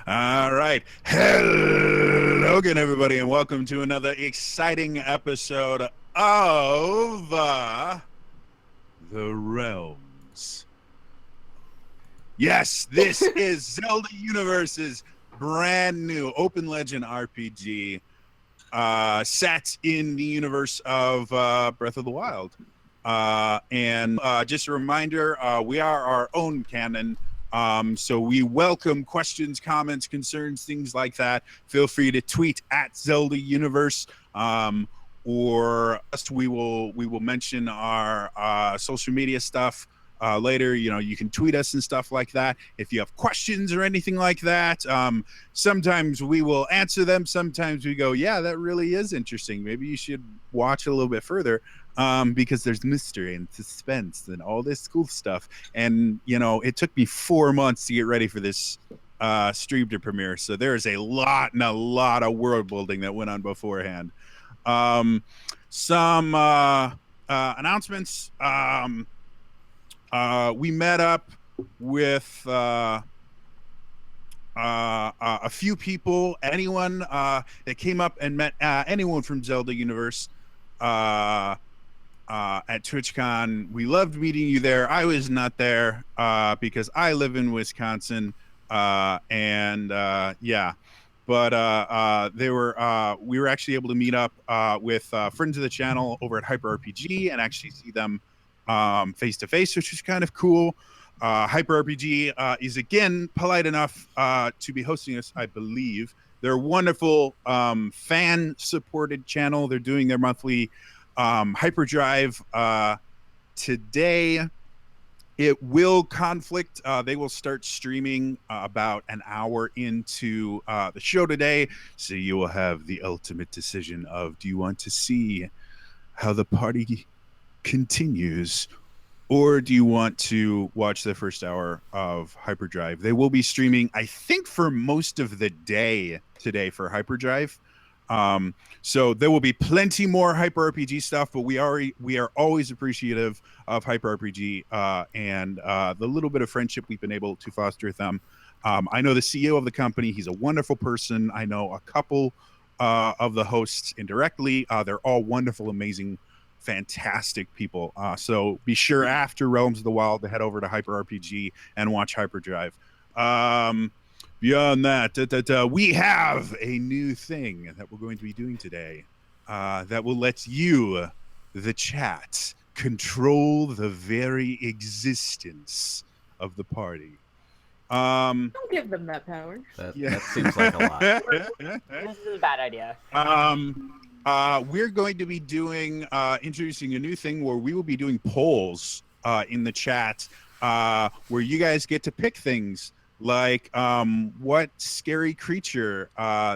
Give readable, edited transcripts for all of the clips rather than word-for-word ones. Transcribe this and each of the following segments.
All right. Hello again, everybody, and welcome to another exciting episode of The Realms. Yes, this is Zelda Universe's brand new open legend RPG set in the universe of Breath of the Wild. And just a reminder, we are our own canon. So we welcome questions, comments, concerns, things like that. Feel free to tweet at Zelda Universe, or we will mention our social media stuff later. You know, you can tweet us and stuff like that if you have questions or anything like that. Sometimes we will answer them. Sometimes we go, yeah, that really is interesting. Maybe you should watch a little bit further. Because there's mystery and suspense and all this cool stuff. And, you know, it took me 4 months to get ready for this stream to premiere. So there's a lot of world building that went on beforehand. Some announcements. We met up with a few people. Anyone that came up and met anyone from Zelda Universe at TwitchCon. We loved meeting you there. I was not there because I live in Wisconsin. Yeah. But we were actually able to meet up with friends of the channel over at Hyper RPG and actually see them face to face, which was kind of cool. Hyper RPG is again polite enough to be hosting us, I believe. They're a wonderful fan supported channel. They're doing their monthly hyperdrive today. It will conflict. They will start streaming about an hour into the show today, so you will have the ultimate decision of, do you want to see how the party continues, or do you want to watch the first hour of hyperdrive? They will be streaming, I think, for most of the day today for hyperdrive. So there will be plenty more Hyper RPG stuff, but we are always appreciative of Hyper RPG and the little bit of friendship we've been able to foster with them. I know the CEO of the company; he's a wonderful person. I know a couple of the hosts indirectly. They're all wonderful, amazing, fantastic people. So be sure after Realms of the Wild to head over to Hyper RPG and watch Hyperdrive. Beyond that, we have a new thing that we're going to be doing today that will let you, the chat, control the very existence of the party. Don't give them that power. That seems like a lot. This is a bad idea. We're going to be introducing a new thing where we will be doing polls in the chat where you guys get to pick things like what scary creature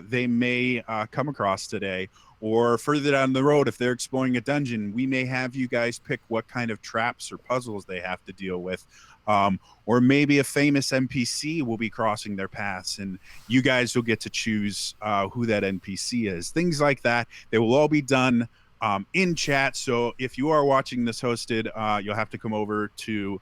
they may come across today, or further down the road, if they're exploring a dungeon, we may have you guys pick what kind of traps or puzzles they have to deal with. Or maybe a famous NPC will be crossing their paths, and you guys will get to choose who that NPC is. Things like that. They will all be done in chat. So if you are watching this hosted, you'll have to come over to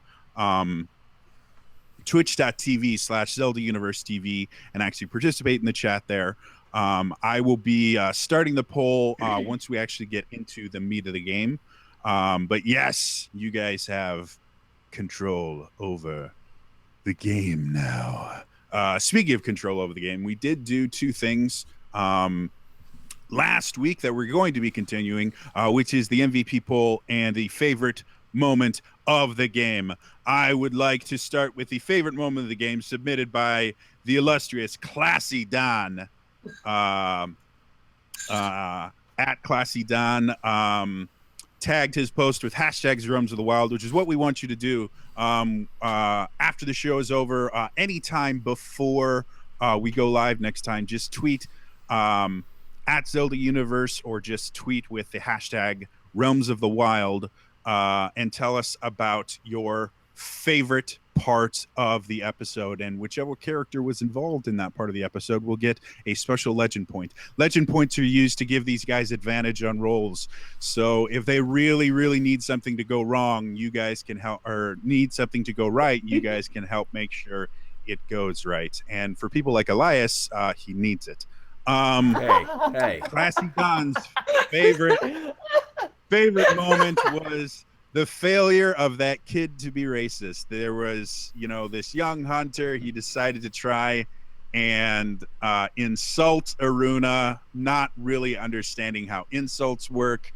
twitch.tv/Zelda Universe TV and actually participate in the chat there. I will be starting the poll once we actually get into the meat of the game. But yes, you guys have control over the game now. Speaking of control over the game, we did do two things last week that we're going to be continuing, which is the MVP poll and the favorite moment of the game. I would like to start with the favorite moment of the game submitted by the illustrious Classy Don at Classy Don. Tagged his post with hashtags Realms of the Wild, which is what we want you to do after the show is over. Anytime before we go live next time, just tweet at Zelda Universe or just tweet with the hashtag Realms of the Wild and tell us about your favorite part of the episode, and whichever character was involved in that part of the episode will get a special legend point. Legend points are used to give these guys advantage on rolls. So if they really need something to go wrong, you guys can help, or need something to go right, you guys can help make sure it goes right. And for people like Elias, he needs it. Hey. Classy Don's favorite moment was the failure of that kid to be racist. There was, this young hunter. He decided to try and insult Aruna, not really understanding how insults work.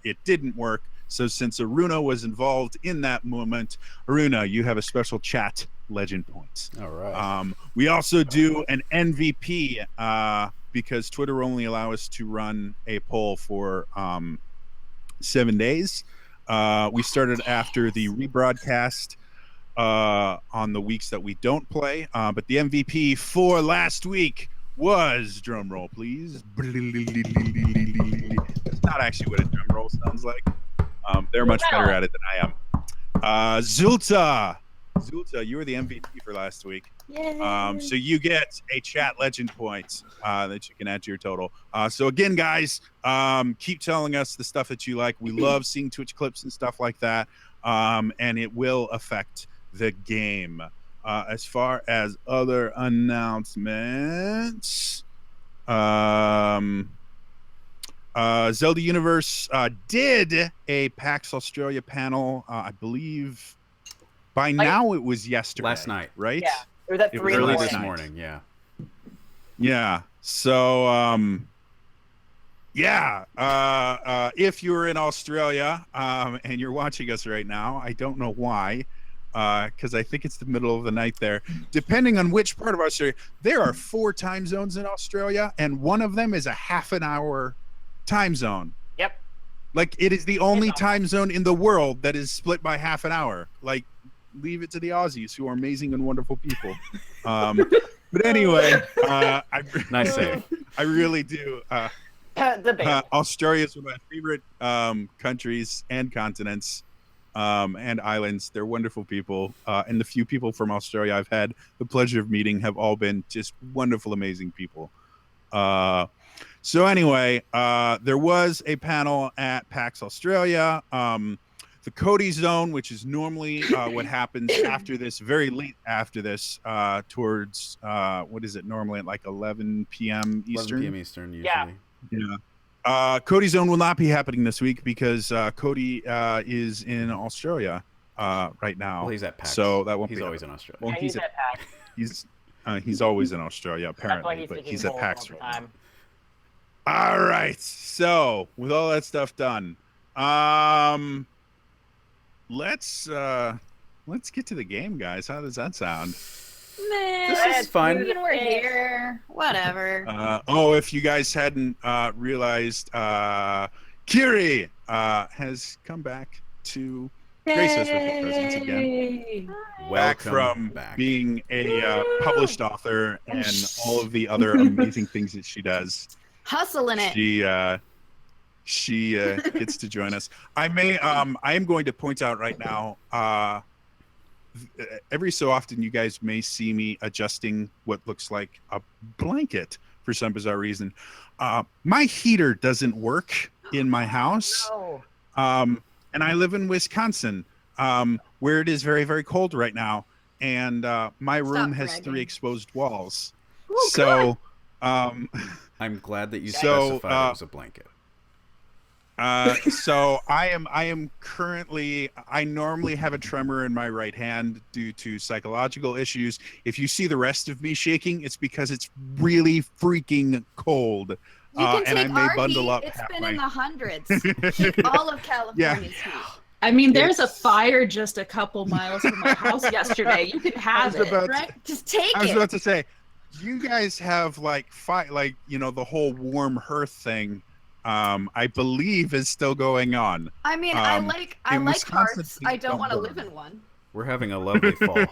It didn't work. So since Aruna was involved in that moment, Aruna, you have a special chat legend point. All right. We also do an MVP because Twitter only allow us to run a poll for 7 days. We started after the rebroadcast on the weeks that we don't play. But the MVP for last week was, drum roll please. That's not actually what a drum roll sounds like. They're much better at it than I am. Zulta, you were the MVP for last week. So you get a chat legend point that you can add to your total. So again, guys, keep telling us the stuff that you like. We love seeing Twitch clips and stuff like that. And it will affect the game. As far as other announcements, Zelda Universe did a PAX Australia panel. I believe by now it was yesterday. Last night. Right? Yeah. It was at 3 in the early morning. this morning, yeah. Yeah. So, if you're in Australia and you're watching us right now, I don't know why, because I think it's the middle of the night there. Depending on which part of Australia, there are 4 time zones in Australia, and one of them is a half an hour time zone. Yep. Like, it is the only time zone in the world that is split by half an hour. Like, leave it to the Aussies, who are amazing and wonderful people. But anyway, Nice save. I really do. Australia is one of my favorite countries and continents and islands. They're wonderful people. And the few people from Australia I've had the pleasure of meeting have all been just wonderful, amazing people. So anyway, there was a panel at PAX Australia. The Cody Zone, which is normally what happens after this, very late after this, towards, what is it, normally at like 11 p.m. Eastern? 11 p.m. Eastern, usually. Yeah. Cody Zone will not be happening this week because Cody is in Australia right now. Well, he's at PAX. So that won't he's be always in Australia. Well, he's at PAX. He's always in Australia, apparently, but he's at PAX right now. All right. So with all that stuff done, let's get to the game, guys. How does that sound? Man, This is fun. We're here. Whatever. If you guys hadn't realized, Kiri has come back to grace us with her presence again. Back from being a published author and all of the other amazing things that she does. Hustling it. She gets to join us. I am going to point out right now, every so often you guys may see me adjusting what looks like a blanket for some bizarre reason. My heater doesn't work in my house. No. And I live in Wisconsin, where it is very, very cold right now. And my room has 3 exposed walls. Oh, so I'm glad that you specified it was a blanket. So I am currently, I normally have a tremor in my right hand due to psychological issues. If you see the rest of me shaking, it's because it's really freaking cold. You can and I take may our bundle heat. up It's halfway. been in the hundreds. Take all of California's heat. I mean, there's a fire just a couple miles from my house yesterday. You can have it. Right? Just take I was it. about to say, you guys have like the whole warm hearth thing. I believe is still going on. I mean, I like Wisconsin, hearts. I don't want to live in one. We're having a lovely fall.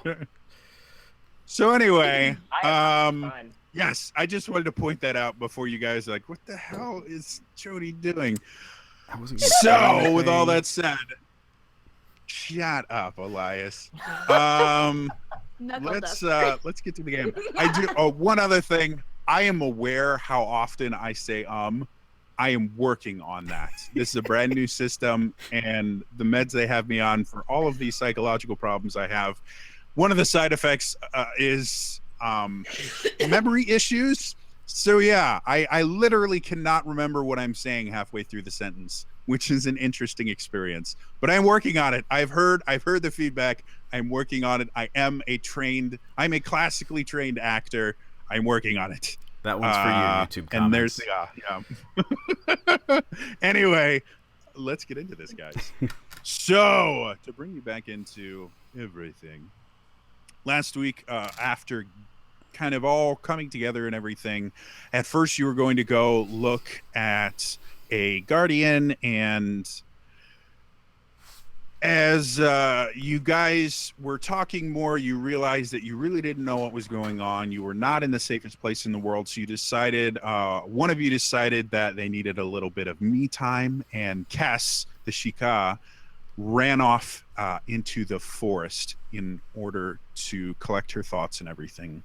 So anyway, Fun. yes, I just wanted to point that out before you guys are like, what the hell is Jody doing? I wasn't So with all that said, shut up, Elias. Let's get to the game. I do one other thing. I am aware how often I say I am working on that. This is a brand new system, and the meds they have me on for all of these psychological problems I have one of the side effects is memory issues. So yeah, I literally cannot remember what I'm saying halfway through the sentence, which is an interesting experience. But I'm working on it. I've heard the feedback. I'm working on it. I'm a classically trained actor. I'm working on it. That one's for you, YouTube comments. And there's Anyway, let's get into this, guys. So to bring you back into everything, last week, after kind of all coming together and everything, at first you were going to go look at a guardian, and as you guys were talking more, you realized that you really didn't know what was going on. You were not in the safest place in the world, so you decided, one of you decided that they needed a little bit of me time, and Cass, the Shika, ran off into the forest in order to collect her thoughts and everything.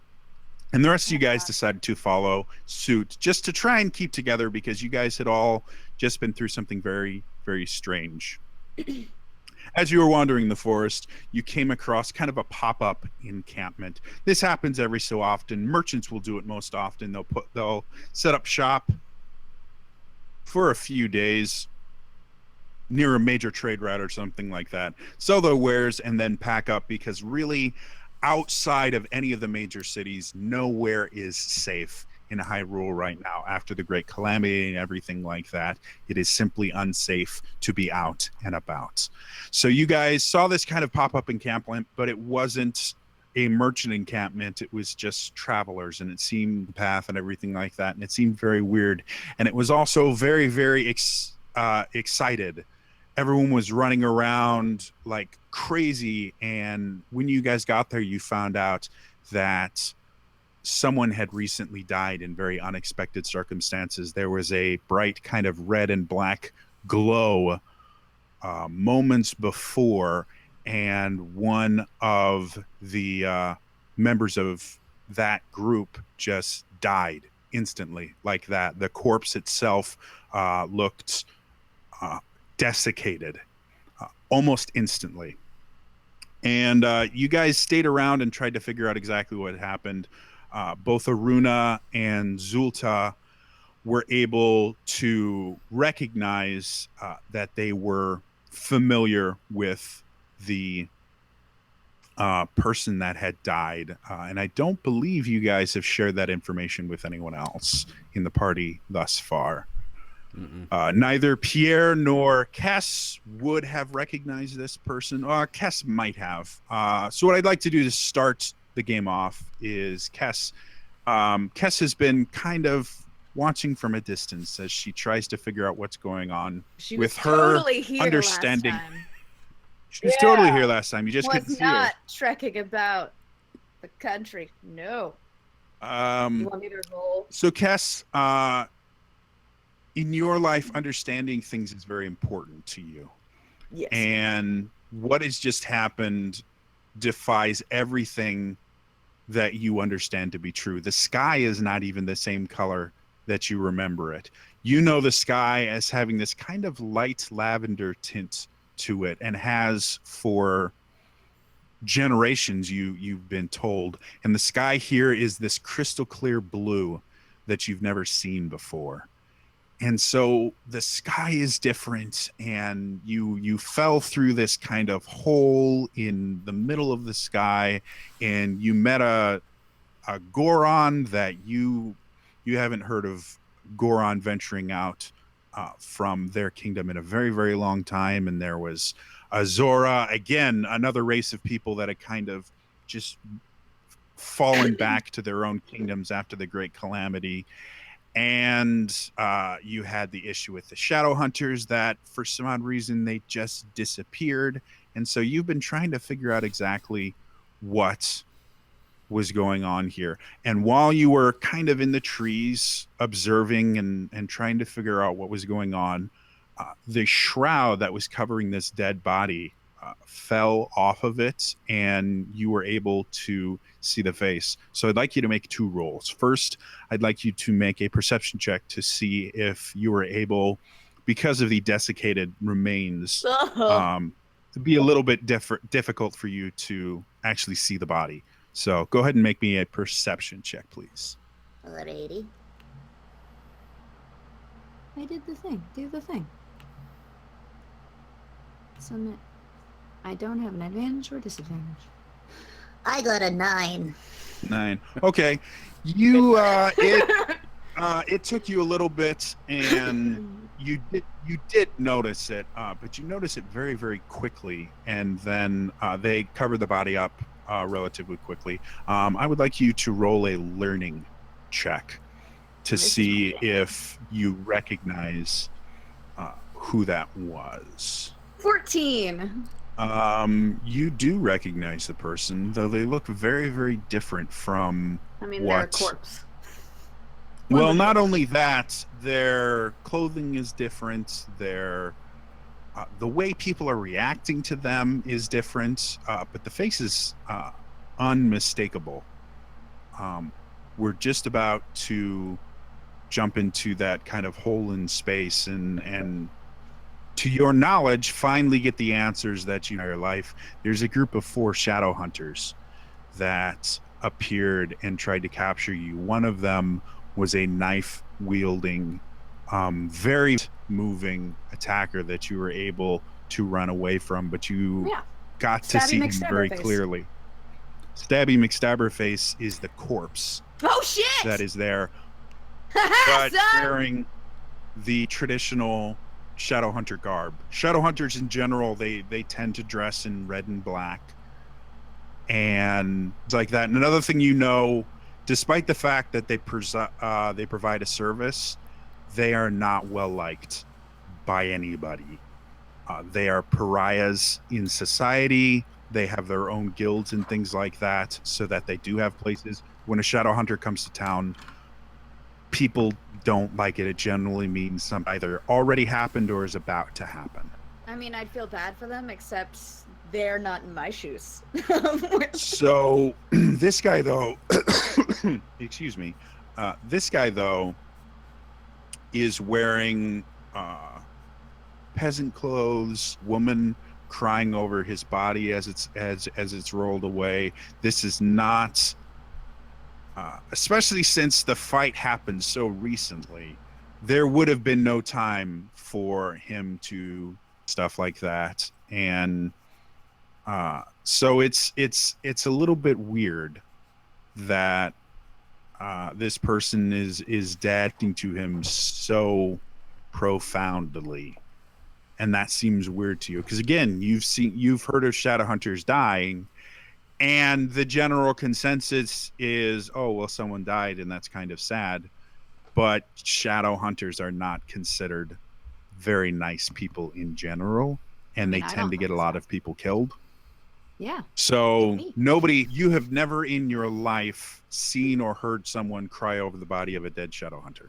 And the rest of you guys decided to follow suit, just to try and keep together, because you guys had all just been through something very, very strange. As you were wandering the forest, you came across kind of a pop-up encampment. This happens every so often. Merchants will do it most often. They'll set up shop for a few days near a major trade route or something like that, sell their wares, and then pack up, because really, outside of any of the major cities, nowhere is safe in Hyrule right now. After the Great Calamity and everything like that, it is simply unsafe to be out and about. So you guys saw this kind of pop-up encampment, but it wasn't a merchant encampment. It was just travelers, and it seemed the path and everything like that, and it seemed very weird. And it was also very, very excited. Everyone was running around like crazy, and when you guys got there, you found out that someone had recently died in very unexpected circumstances. There was a bright kind of red and black glow moments before, and one of the members of that group just died instantly like that. The corpse itself looked desiccated almost instantly. And you guys stayed around and tried to figure out exactly what happened. Both Aruna and Zulta were able to recognize that they were familiar with the person that had died. And I don't believe you guys have shared that information with anyone else in the party thus far. Neither Pierre nor Kess would have recognized this person. Kess might have. So what I'd like to do to start the game off is Kess. Kess has been kind of watching from a distance as she tries to figure out what's going on. She with was her totally here understanding. last time. She was totally here last time. You just couldn't see her. Was not trekking about the country. No. You want me to roll? So Kess, in your life, understanding things is very important to you. Yes. And what has just happened defies everything that you understand to be true. The sky is not even the same color that you remember it. You know the sky as having this kind of light lavender tint to it, and has for generations, you've been told. And the sky here is this crystal clear blue that you've never seen before. And so the sky is different, and you fell through this kind of hole in the middle of the sky, and you met a Goron that you haven't heard of. Goron venturing out from their kingdom in a very, very long time. And there was Azora, again, another race of people that had kind of just fallen back to their own kingdoms after the Great Calamity. And you had the issue with the Shadow Hunters that for some odd reason they just disappeared. And so you've been trying to figure out exactly what was going on here. And while you were kind of in the trees observing and trying to figure out what was going on, the shroud that was covering this dead body fell off of it, and you were able to see the face. So I'd like you to make 2 rolls. First, I'd like you to make a perception check to see if you were able, because of the desiccated remains, be a little bit difficult for you to actually see the body. So go ahead and make me a perception check, please. Alrighty. I did the thing. Do the thing. Submit. I don't have an advantage or disadvantage. I got a 9. 9. Okay. It took you a little bit, and you did notice it, but you notice it very, very quickly, and then they cover the body up relatively quickly. I would like you to roll a learning check to see if you recognize who that was. 14. You do recognize the person, though they look very, very different from they're a corpse. Well, not only that, their clothing is different. The way people are reacting to them is different, but the face is unmistakable. We're just about to jump into that kind of hole in space and to your knowledge, finally get the answers that you know in your life. There's a group of 4 shadow hunters that appeared and tried to capture you. One of them was a knife-wielding, very moving attacker that you were able to run away from, but you got to see him very clearly. Stabby McStabberface is the corpse. Oh, shit! That is there, but wearing the traditional Shadowhunter garb. Shadowhunters in general, they tend to dress in red and black, and it's like that. And another thing, despite the fact that they provide a service, they are not well liked by anybody. They are pariahs in society. They have their own guilds and things like that, so that they do have places. When a Shadowhunter comes to town, people don't like it. It generally means something either already happened or is about to happen. I mean, I'd feel bad for them, except they're not in my shoes. So this guy, though, excuse me, this guy, though, is wearing peasant clothes, woman crying over his body as it's rolled away. This is not, especially since the fight happened so recently, there would have been no time for him to stuff like that. And so it's a little bit weird that this person is adapting to him so profoundly, and that seems weird to you because, again, you've heard of Shadowhunters dying, and the general consensus is, oh well, someone died and that's kind of sad, but Shadowhunters are not considered very nice people in general, and they tend to get a lot of people killed. Yeah. So you have never in your life seen or heard someone cry over the body of a dead Shadowhunter.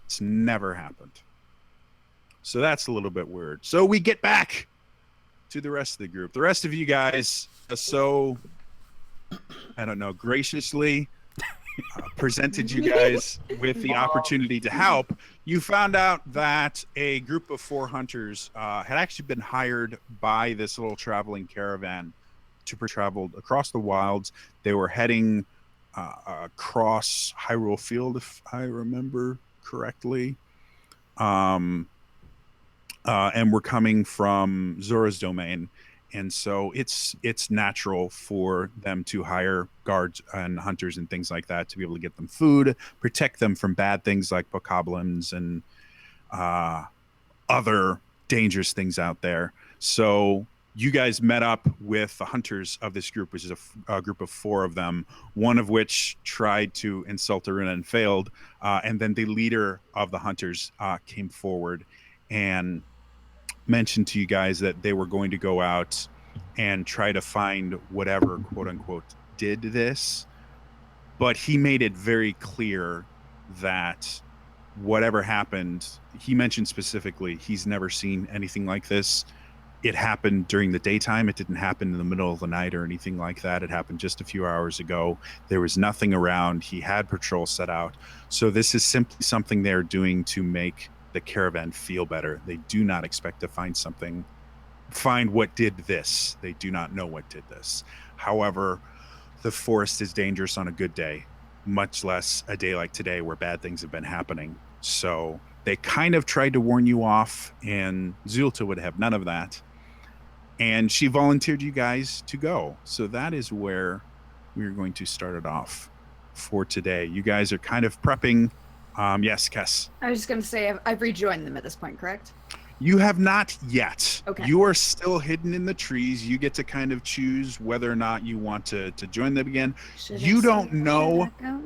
It's never happened. So that's a little bit weird. So we get back to the rest of the group. The rest of you guys so, I don't know, graciously presented you guys with the opportunity to help. You found out that a group of 4 hunters had actually been hired by this little traveling caravan to travel across the wilds. They were heading across Hyrule Field, if I remember correctly, and we're coming from Zora's domain. And so it's natural for them to hire guards and hunters and things like that to be able to get them food, protect them from bad things like bokoblins and other dangerous things out there. So you guys met up with the hunters of this group, which is a group of 4 of them, one of which tried to insult Aruna and failed. And then the leader of the hunters came forward and mentioned to you guys that they were going to go out and try to find whatever, quote unquote, did this. But he made it very clear that whatever happened, he mentioned specifically, he's never seen anything like this. It happened during the daytime. It didn't happen in the middle of the night or anything like that. It happened just a few hours ago. There was nothing around. He had patrol set out. So this is simply something they're doing to make the caravan feel better. They do not expect to find something find what did this. They do not know what did this. However, the forest is dangerous on a good day, much less a day like today where bad things have been happening. So they kind of tried to warn you off, and Zulta would have none of that. And she volunteered you guys to go. So that is where we're going to start it off for today. You guys are kind of prepping. Yes, Kess. I was just going to say I've rejoined them at this point, correct? You have not yet. Okay. You are still hidden in the trees. You get to kind of choose whether or not you want to join them again. You don't know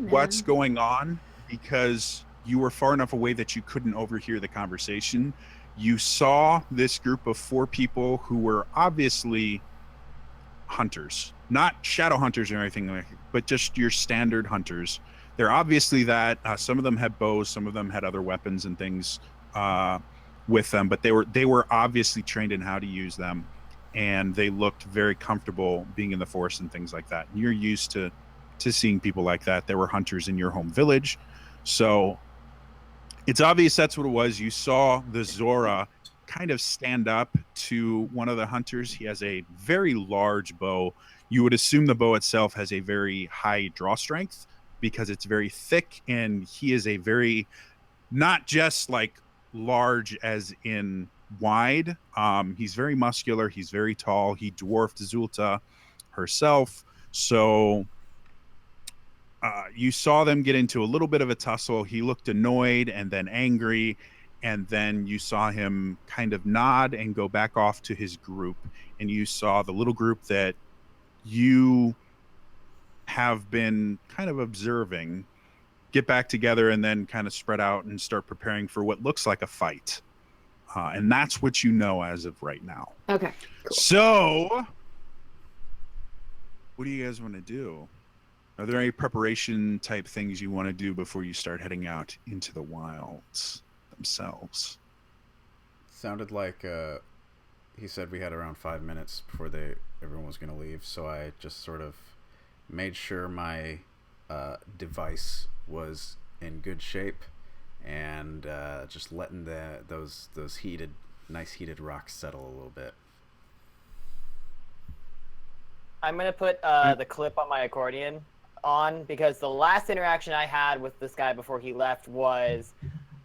what's going on because you were far enough away that you couldn't overhear the conversation. You saw this group of 4 people who were obviously hunters, not shadow hunters or anything like that, but just your standard hunters. They're obviously that. Some of them had bows, some of them had other weapons and things with them, but they were obviously trained in how to use them, and they looked very comfortable being in the forest and things like that. And you're used to seeing people like that. There were hunters in your home village, so it's obvious that's what it was. You saw the Zora kind of stand up to one of the hunters. He has a very large bow. You would assume the bow itself has a very high draw strength because it's very thick, and he is a very, not just like large as in wide. He's very muscular. He's very tall. He dwarfed Zulta herself. So you saw them get into a little bit of a tussle. He looked annoyed and then angry, and then you saw him kind of nod and go back off to his group, and you saw the little group that you have been kind of observing get back together and then kind of spread out and start preparing for what looks like a fight. And that's what you know as of right now. Okay, cool. So what do you guys want to do? Are there any preparation type things you want to do before you start heading out into the wilds themselves? Sounded like he said we had around 5 minutes before everyone was going to leave, so I just sort of made sure my device was in good shape, and just letting those nice heated rocks settle a little bit. I'm gonna put the clip on my accordion on, because the last interaction I had with this guy before he left was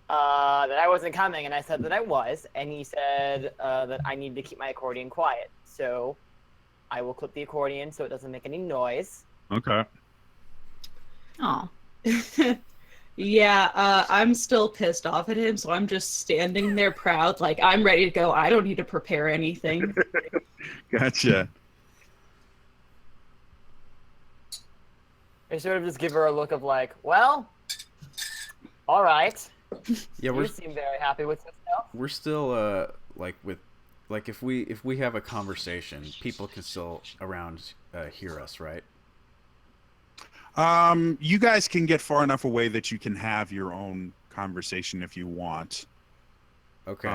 that I wasn't coming, and I said that I was, and he said that I need to keep my accordion quiet. So I will clip the accordion so it doesn't make any noise. Okay. Oh. Yeah, I'm still pissed off at him, so I'm just standing there proud, like I'm ready to go. I don't need to prepare anything. Gotcha. I sort of just give her a look of like, well, all right. Yeah, you seem very happy with yourself. We're still if we have a conversation, people can still around hear us, right? You guys can get far enough away that you can have your own conversation if you want. Okay.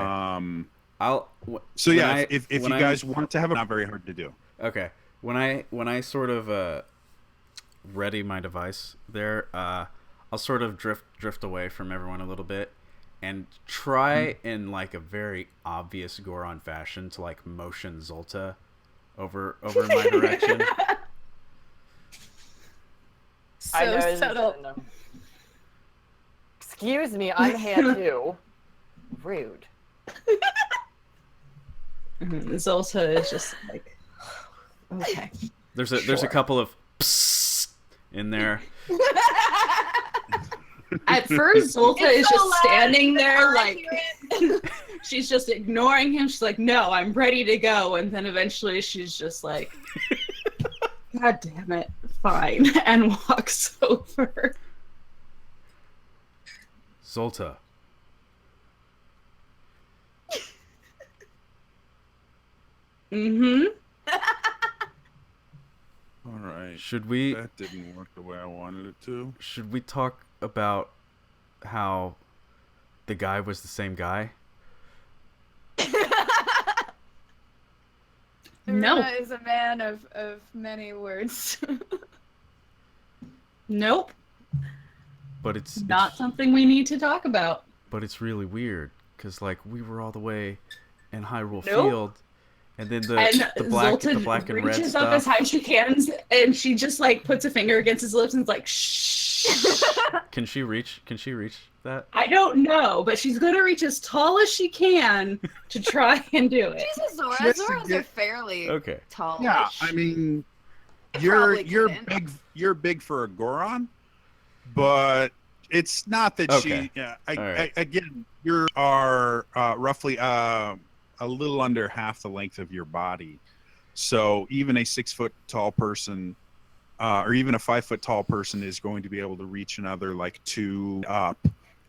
So yeah, if you guys want to have it, not very hard to do. Okay. When I sort of ready my device there, I'll sort of drift away from everyone a little bit and try in like a very obvious Goron fashion to like motion Zolta over in my direction. So subtle. Excuse me, I'm here too. Rude. Zolta is just like, okay. There's a couple of psst in there. At first, Zolta is just standing there like she's just ignoring him. She's like, no, I'm ready to go. And then eventually she's just like, God damn it, fine, and walks over. Zolta. Mm-hmm. All right. Should we? That didn't work the way I wanted it to. Should we talk about how the guy was the same guy? No. Runa is a man of many words. Nope. But it's Not something we need to talk about. But it's really weird because like we were all the way in Hyrule Nope. Field, And then And the black Zoltan and red reaches up as stuff. high as she can, and she just like puts a finger against his lips and is like, shh. Can she reach that? I don't know, but she's gonna reach as tall as she can to try and do it. She's a Zora. Just to Zoras get- are fairly Okay. tall. Yeah, I mean, Probably you're couldn't. you're big for a Goron, but it's not that Okay. she. Yeah, right. again, you are roughly a little under half the length of your body, so even a 6 foot tall person, or even a 5 foot tall person, is going to be able to reach another like 2 up,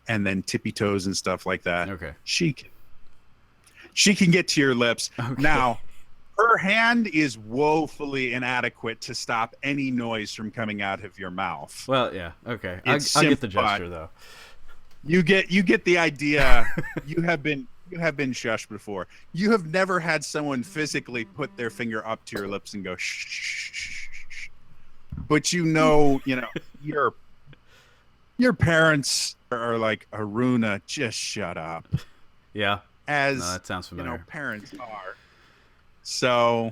and then tippy toes and stuff like that. Okay. She can get to your lips. Okay. Now, her hand is woefully inadequate to stop any noise from coming out of your mouth. Well, yeah. Okay. I'll It's get the simple, gesture though. You get the idea. You have been shushed before. You have never had someone physically put their finger up to your lips and go shh, shh, shh, shh. But your parents are like, Aruna, just shut up. Yeah. As No, that sounds familiar. parents are. So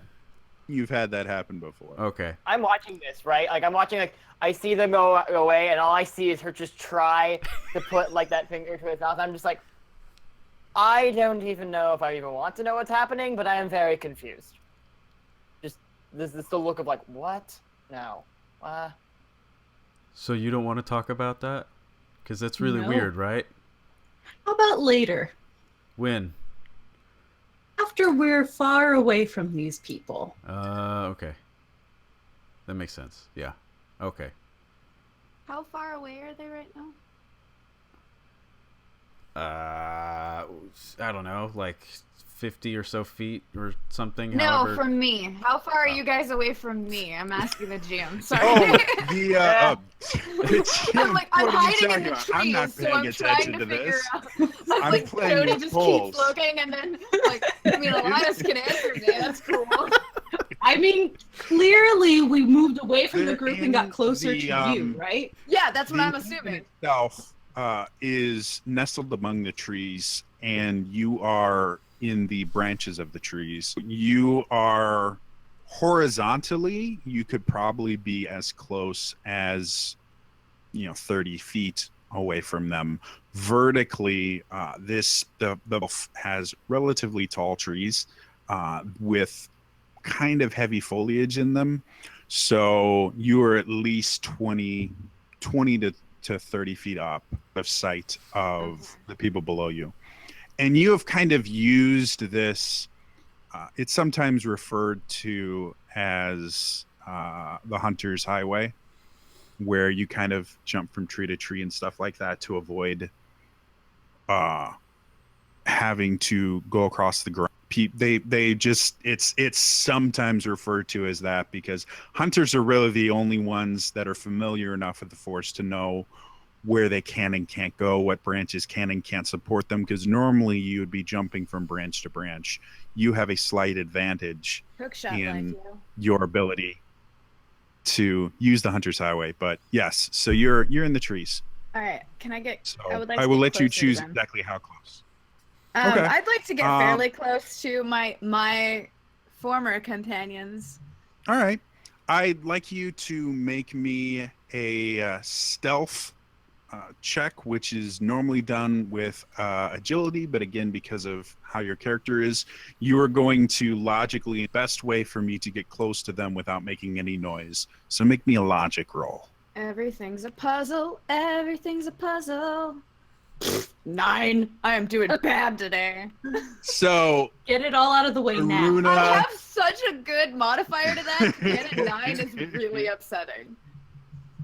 you've had that happen before. Okay. I'm watching this, right? Like I'm watching, like I see them go away, and all I see is her just try to put like that finger to his mouth. I'm just like, I don't even know if I even want to know what's happening, but I am very confused. Just this the look of like, what? No. So you don't want to talk about that? Because that's really No. weird, right? How about later? When? After we're far away from these people. Okay. That makes sense. Yeah. Okay. How far away are they right now? I don't know, like 50 or so feet or something. No, however. from me. How far are you guys away from me? I'm asking the GM. Sorry. Oh, the I'm like, I'm what are you hiding in talking the about? trees, I'm not so paying I'm trying attention to to figure this. out. I'm Like, playing Jody with just polls. keeps looking, and then, like, I mean, Elias can answer me. That's cool. I mean, clearly we moved away from the They're group and got in closer the, to you, right? Yeah, that's what The I'm mountain assuming. itself is nestled among the trees, and you are in the branches of the trees. You are horizontally, you could probably be as close as 30 feet away from them. Vertically, the wolf has relatively tall trees with kind of heavy foliage in them, so you are at least 20 to 30 feet up of sight of the people below you. And you have kind of used this, it's sometimes referred to as the hunter's highway, where you kind of jump from tree to tree and stuff like that to avoid having to go across the ground. It's sometimes referred to as that because hunters are really the only ones that are familiar enough with the forest to know where they can and can't go, what branches can and can't support them, because normally you would be jumping from branch to branch. You have a slight advantage Hookshot in like you. your ability to use the hunter's highway. But yes, so you're in the trees. All right, can I get? So I would like I to will get let you closer to choose them. exactly how close. Okay. I'd like to get fairly close to my former companions. All right. I'd like you to make me a stealth check, which is normally done with agility, but again, because of how your character is, you are going to logically, the best way for me to get close to them without making any noise. So make me a logic roll. Everything's a puzzle. Everything's a puzzle. 9. I am doing bad today. So Get it all out of the way now. Aruna, I have such a good modifier to that. And a 9 is really upsetting.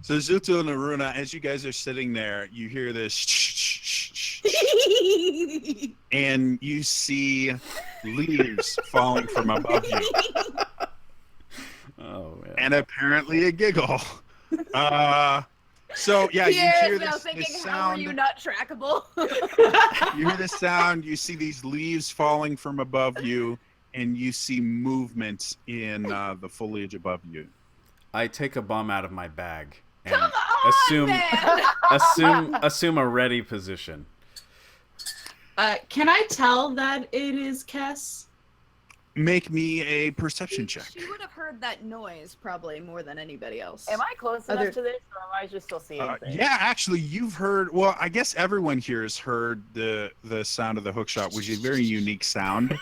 so Zuto and Aruna, as you guys are sitting there, you hear this and you see leaves falling from above you. Oh man. And apparently a giggle. So yeah, you Pierre hear is now this thinking, how are sound. you not trackable? You hear this sound. You see these leaves falling from above you, and you see movement in the foliage above you. I take a bomb out of my bag and Come on, man! assume a ready position. Can I tell that it is Kess? make me a perception check. She would have heard that noise probably more than anybody else. Am I close Other- enough to this, or am I just still seeing things? Yeah, actually, you've heard. Well, I guess everyone here has heard the sound of the hookshot, which is a very unique sound.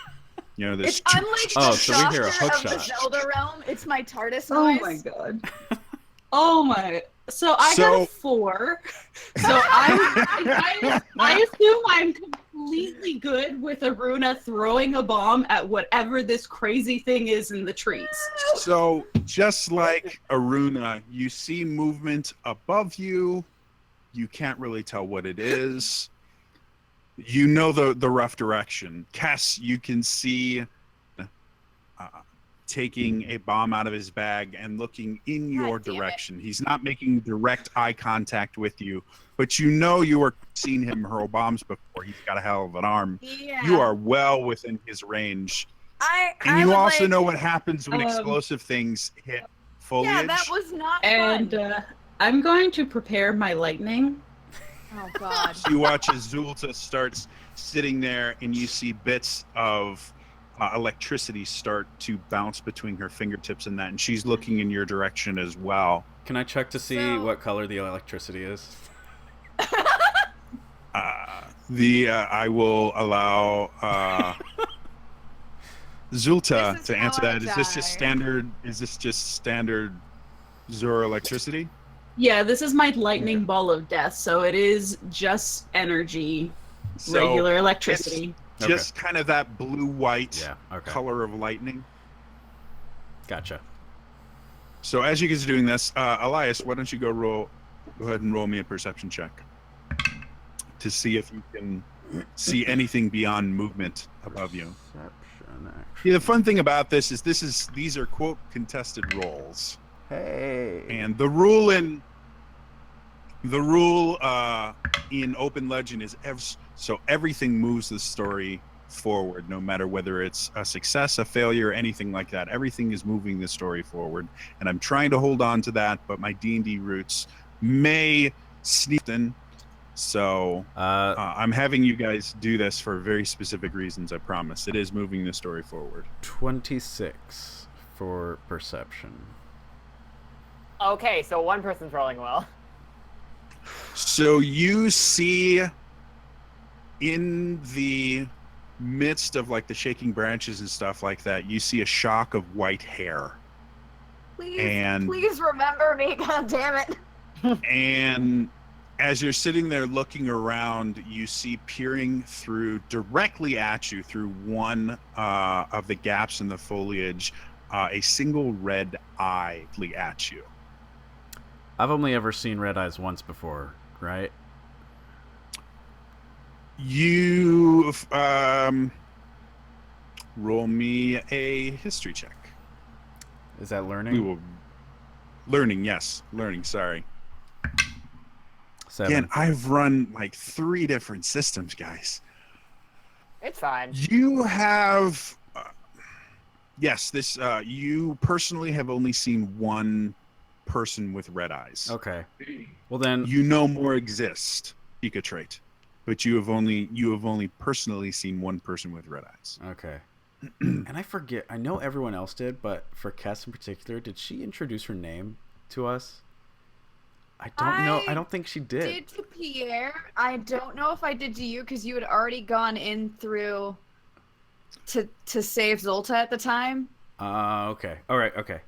You know, this. I'm like Oh, the so we hear a doctor of the hookshot. Zelda realm. It's my TARDIS Oh noise. my god. Oh my. So I got a 4. So I assume I'm completely good with Aruna throwing a bomb at whatever this crazy thing is in the trees. So, just like Aruna, you see movement above you. You can't really tell what it is. You know the rough direction. Cass, you can see taking a bomb out of his bag and looking in your damn it. direction. He's not making direct eye contact with you, but you know you are seen him hurl bombs before. He's got a hell of an arm. Yeah. You are well within his range. I And you would also like- know what happens when Um, explosive things hit foliage. Yeah, that was not And fun. I'm going to prepare my lightning. Oh god. You watch as Zulta starts sitting there, and you see bits of electricity start to bounce between her fingertips and that, and she's looking in your direction as well. Can I check to see So- what color the electricity is? I will allow Zulta This is to answer how I that. Is this die. just standard? Is this just standard Zora electricity? Yeah, this is my lightning ball of death, so it is just energy, So regular electricity. just kind of that blue-white Yeah, okay. color of lightning. Gotcha. So as you guys are doing this, Elias, why don't you go ahead and roll me a perception check to see if you can see anything beyond movement above you. Perception, Yeah, the fun thing about this is these are quote contested rolls, Hey. and the rule in Open Legend is everything moves the story forward, no matter whether it's a success, a failure, anything like that. Everything is moving the story forward, and I'm trying to hold on to that, but my D&D roots may sneak in. So I'm having you guys do this for very specific reasons, I promise. It is moving the story forward. 26 for perception. Okay, so one person's rolling well. So you see in the midst of like the shaking branches and stuff like that, you see a shock of white hair. Please remember me, god damn it. And as you're sitting there looking around, you see peering through directly at you through one of the gaps in the foliage, a single red eye at you. I've only ever seen red eyes once before, right? You roll me a history check. Is that learning? We will learning, yes, learning. Sorry. 7. Again, I've run like 3 different systems, guys. It's fine. You have, yes, this. You personally have only seen one person with red eyes. Okay. Well then, You know more exist, Pika trait, but you have only personally seen one person with red eyes. okay. And I forget. I know everyone else did, but for Cass in particular, did she introduce her name to us? I don't know. I don't think she Did to Pierre. I don't know if I did to you because you had already gone in through to save Zolta at the time. Okay. All right. Okay.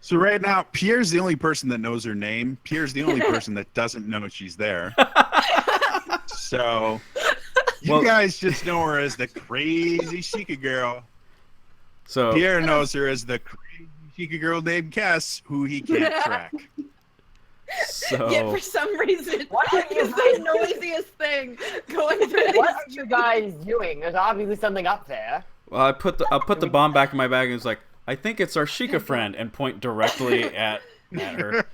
So right now, Pierre's the only person that knows her name. Pierre's the only person that doesn't know she's there. So you guys just know her as the crazy Sheikah girl. So Pierre knows her as the crazy Sheikah girl named Cass, who he can't track. Yet for some reason, What are you it's the noisiest thing going through What are these you guys doing? There's obviously something up there. well, I'll put the bomb back in my bag and it's like, I think it's our Sheikah friend, and point directly at her.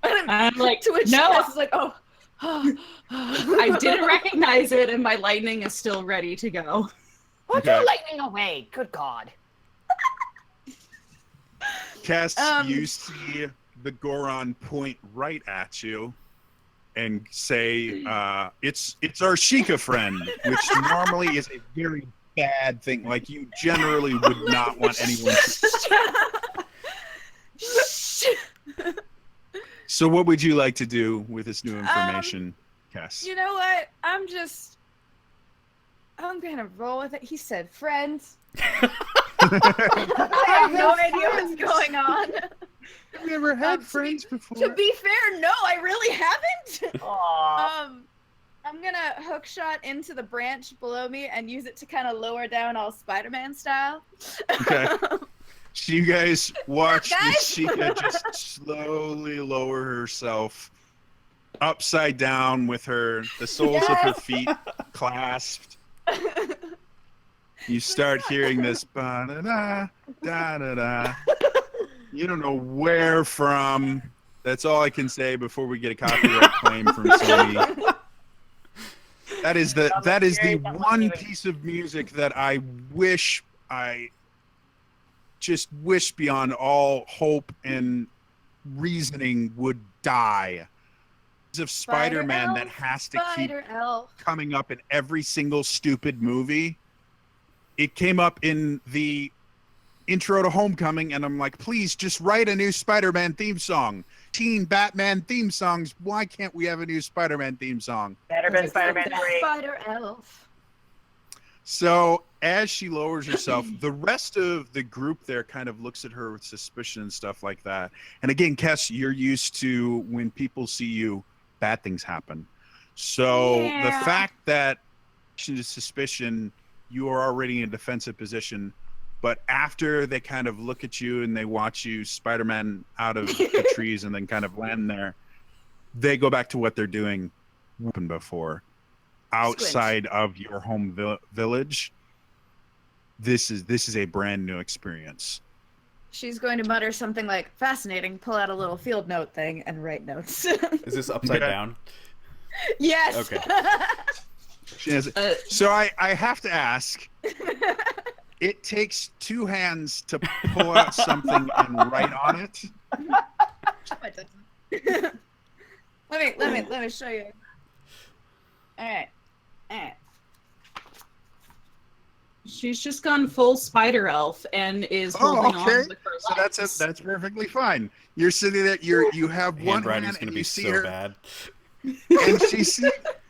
I'm like, to which no, Cass is like, oh. I didn't recognize it, and my lightning is still ready to go. Put Okay. your lightning away. Good God. Cass, you see the Goron point right at you and say, it's our Sheikah friend, which normally is a very bad thing. Like, you generally would not want anyone to. So what would you like to do with this new information, Cass? You know what? I'm gonna roll with it. He said friends. I have no idea what's going on. Have you ever had friends before? To be fair, no, I really haven't. Aww. I'm gonna hook shot into the branch below me and use it to kind of lower down all Spider-Man style. Okay. So you guys watch Guys? Sheikah just slowly lower herself upside down with the soles of her feet clasped. You start hearing this ba-da-da, da-da-da. You don't know where from. That's all I can say before we get a copyright claim from Sony. That is the one piece of music that I just wish beyond all hope and reasoning would die. Of Spider-Man that has to keep coming up in every single stupid movie. It came up in the intro to Homecoming, and I'm like, please just write a new Spider-Man theme song. Teen Batman theme songs. Why can't we have a new Spider-Man theme song? Better than Spider-Man 3. Spider-Elf. So as she lowers herself, the rest of the group there kind of looks at her with suspicion and stuff like that. And again, Kess, you're used to when people see you, bad things happen. So the fact that suspicion, you are already in a defensive position, but after they kind of look at you and they watch you Spider-Man out of the trees and then kind of land there, they go back to what they're doing before. Outside of your home village, this is a brand new experience. She's going to mutter something like, fascinating, pull out a little field note thing and write notes. Is this upside down? Yes. Okay. So I have to ask, it takes two hands to pull out something and write on it? Let me show you. All right. She's just gone full spider elf and is holding on with her legs. So that's perfectly fine. You're sitting there. You have one hand Handwriting's and gonna you be see so her, bad. and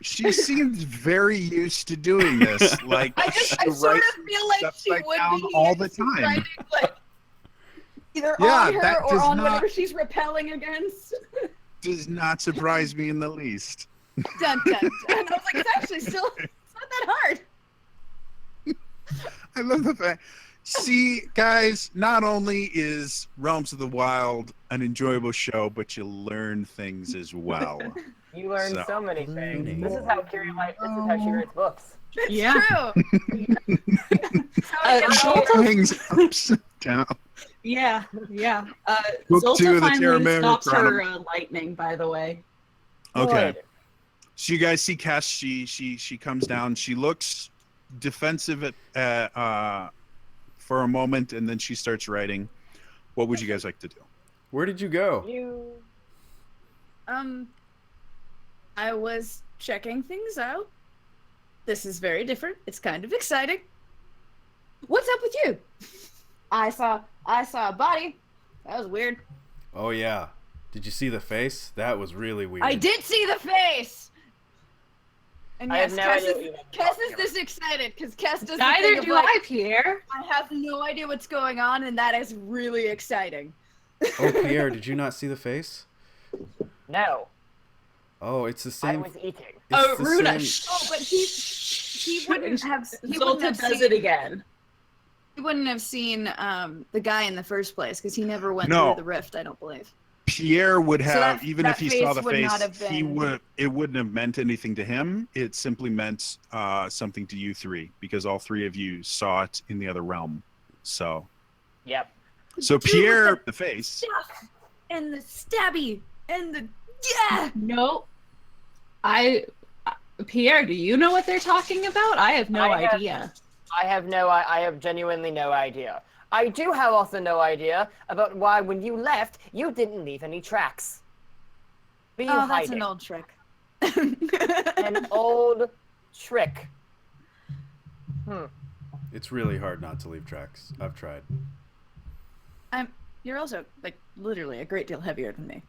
she seems very used to doing this. Like, I sort of feel like she would be all the time. writing, like, either Yeah, on her that or does on not- whatever she's repelling against. Does not surprise me in the least. Dun, dun, dun. And I was like, it's actually still, it's not that hard. I love the fact. See, guys, not only is Realms of the Wild an enjoyable show, but you learn things as well. You learn so many things. This is how Kiri writes. This is how she writes books. It's Yeah. true. Things upside down. Yeah. Book 2 Zolta of the finally Terramare stops her Chronicles. lightning, by the way. Okay. Good. So you guys see Cass, she comes down. She looks defensive for a moment, and then she starts writing. What would you guys like to do? Where did you go? I was checking things out. This is very different. It's kind of exciting. What's up with you? I saw a body. That was weird. Oh yeah. Did you see the face? That was really weird. I did see the face. And I have yes, no Cass idea what you're Cass talking is this excited because Cass does the Neither thing of, do like, I, Pierre. I have no idea what's going on, and that is really exciting. Oh, Pierre, did you not see the face? No, Oh, it's the I same. was eating. It's the Runa. same- Oh, but he wouldn't have. He Zolta wouldn't have does seen, it again. He wouldn't have seen the guy in the first place because he never went No. through the rift. I don't believe. Pierre would have, that- even that if he saw face the would face, not have he been- would. It wouldn't have meant anything to him. It simply meant something to you three because all three of you saw it in the other realm. So Yep. Pierre, the face. Stuff and the stabby and the No. Pierre, do you know what they're talking about? I have no idea. I have genuinely no idea. I do have also no idea about why when you left, you didn't leave any tracks. Be you Oh, that's hiding? an old trick. An old trick. It's really hard not to leave tracks. I've tried. You're also like literally a great deal heavier than me.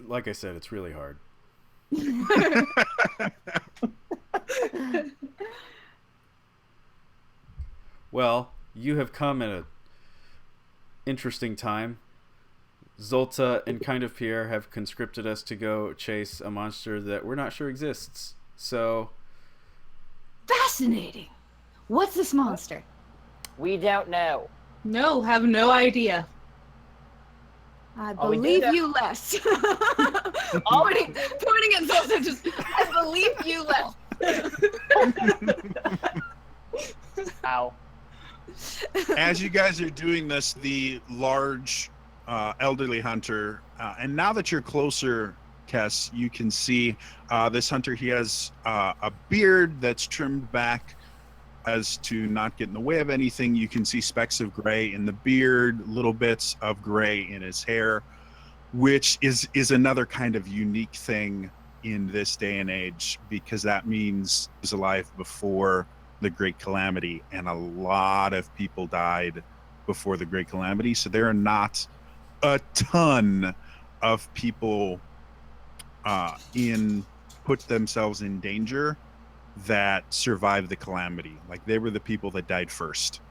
Like I said, it's really hard. Well, you have come at an interesting time. Zolta and Kind of Pierre have conscripted us to go chase a monster that we're not sure exists. So, Fascinating. What's this monster? We don't know. No, have no idea. I Oh, we believe did you less. Pointing at Zelda, just I believe you left. Ow. As you guys are doing this, the large elderly hunter, and now that you're closer, Kess, you can see this hunter. He has a beard that's trimmed back as to not get in the way of anything. You can see specks of gray in the beard, little bits of gray in his hair, which is another kind of unique thing in this day and age, because that means he was alive before the Great Calamity, and a lot of people died before the Great Calamity. So there are not a ton of people put themselves in danger that survived the calamity. Like, they were the people that died first.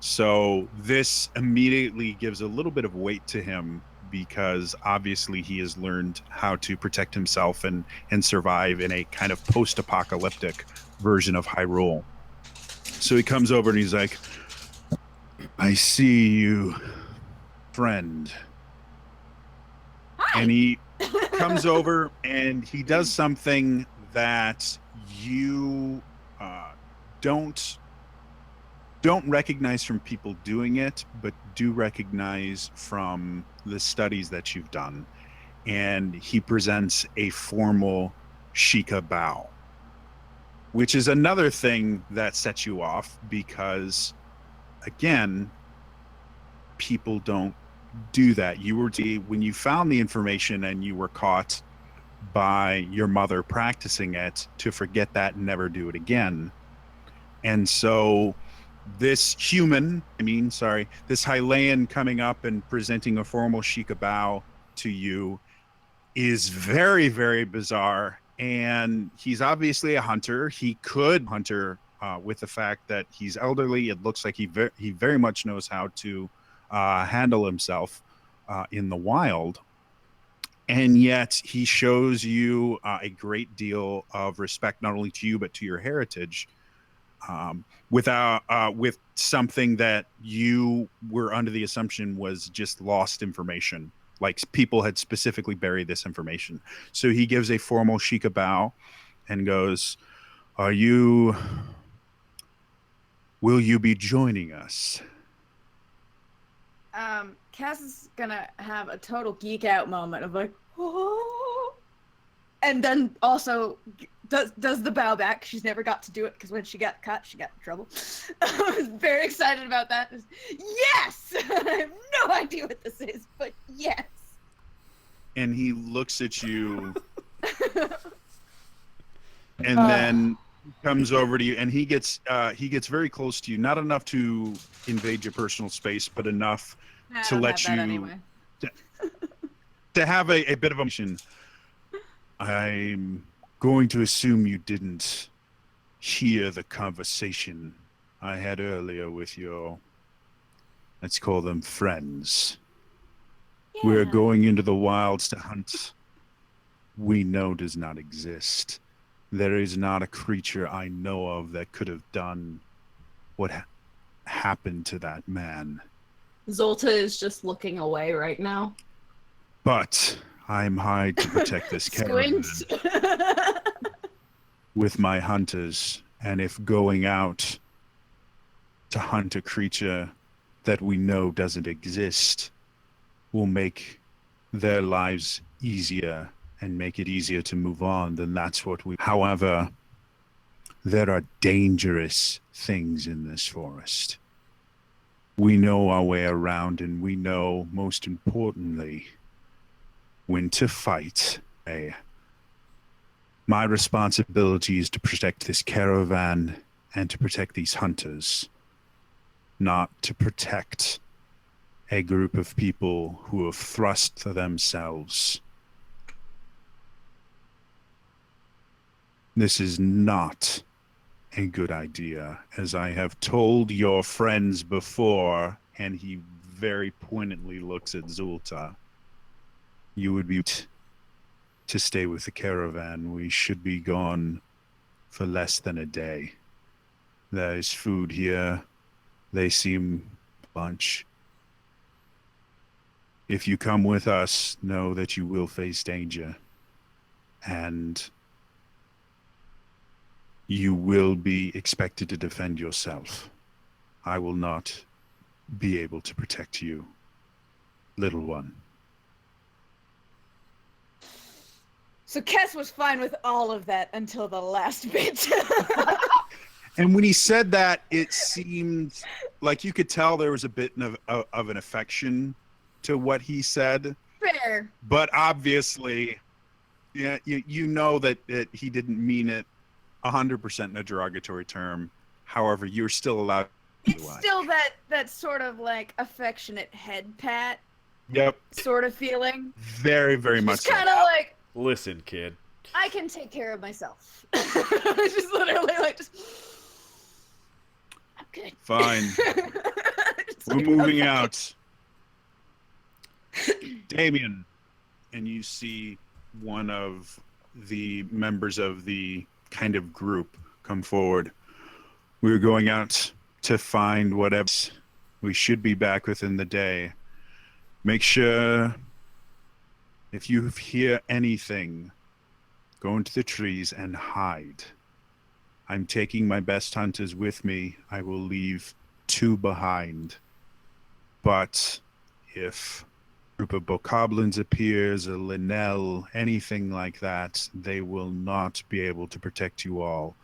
So this immediately gives a little bit of weight to him, because obviously he has learned how to protect himself and survive in a kind of post-apocalyptic version of Hyrule. So he comes over and he's like, I see you, friend. Hi. And he comes over and he does something that you don't recognize from people doing it, but do recognize from the studies that you've done. And he presents a formal Sheikah bow, which is another thing that sets you off, because again, people don't do that. You were when you found the information and you were caught by your mother practicing it, to forget that and never do it again. And so this this Hylian coming up and presenting a formal Sheikah bow to you is very, very bizarre. And he's obviously a hunter. He could hunter with the fact that he's elderly. It looks like he very much knows how to handle himself in the wild. And yet he shows you a great deal of respect, not only to you, but to your heritage, with something that you were under the assumption was just lost information. Like, people had specifically buried this information. So he gives a formal Sheikah bow and goes, will you be joining us? Cass is gonna have a total geek out moment of like, oh, and then also does the bow back. She's never got to do it because when she got caught, she got in trouble. I was very excited about that. Yes! I have no idea what this is, but yes. And he looks at you and then comes over to you, and he gets very close to you, not enough to invade your personal space, but enough to let you anyway. to have a bit of a mission. I'm going to assume you didn't hear the conversation I had earlier with your, let's call them friends. Yeah. We're going into the wilds to hunt we know does not exist. There is not a creature I know of that could have done what happened to that man. Zolta is just looking away right now. But I'm hired to protect this caravan with my hunters, and if going out to hunt a creature that we know doesn't exist will make their lives easier and make it easier to move on, then that's what we... However, there are dangerous things in this forest. We know our way around, and we know, most importantly, when to fight. My responsibility is to protect this caravan and to protect these hunters, not to protect a group of people who have thrust themselves. This is not a good idea, as I have told your friends before, and he very pointedly looks at Zulta. You would be to stay with the caravan. We should be gone for less than a day. There is food here. They seem a bunch. If you come with us, know that you will face danger. And you will be expected to defend yourself. I will not be able to protect you, little one. So Kess was fine with all of that until the last bit. And when he said that, it seemed like you could tell there was a bit of an affection to what he said. Fair. But obviously, yeah, you know that he didn't mean it 100% in a derogatory term. However, you're still allowed. It's still that sort of like affectionate head pat. Yep. Sort of feeling. Very, very much. It's kind of like, listen, kid. I can take care of myself. Just literally like just. I'm good. Fine. We're moving out. Damien, and you see one of the members of the kind of group come forward. We're going out to find whatever. We should be back within the day. Make sure if you hear anything, go into the trees and hide. I'm taking my best hunters with me. I will leave 2 behind. But if a group of bokoblins appears, a Linnell, anything like that, they will not be able to protect you all.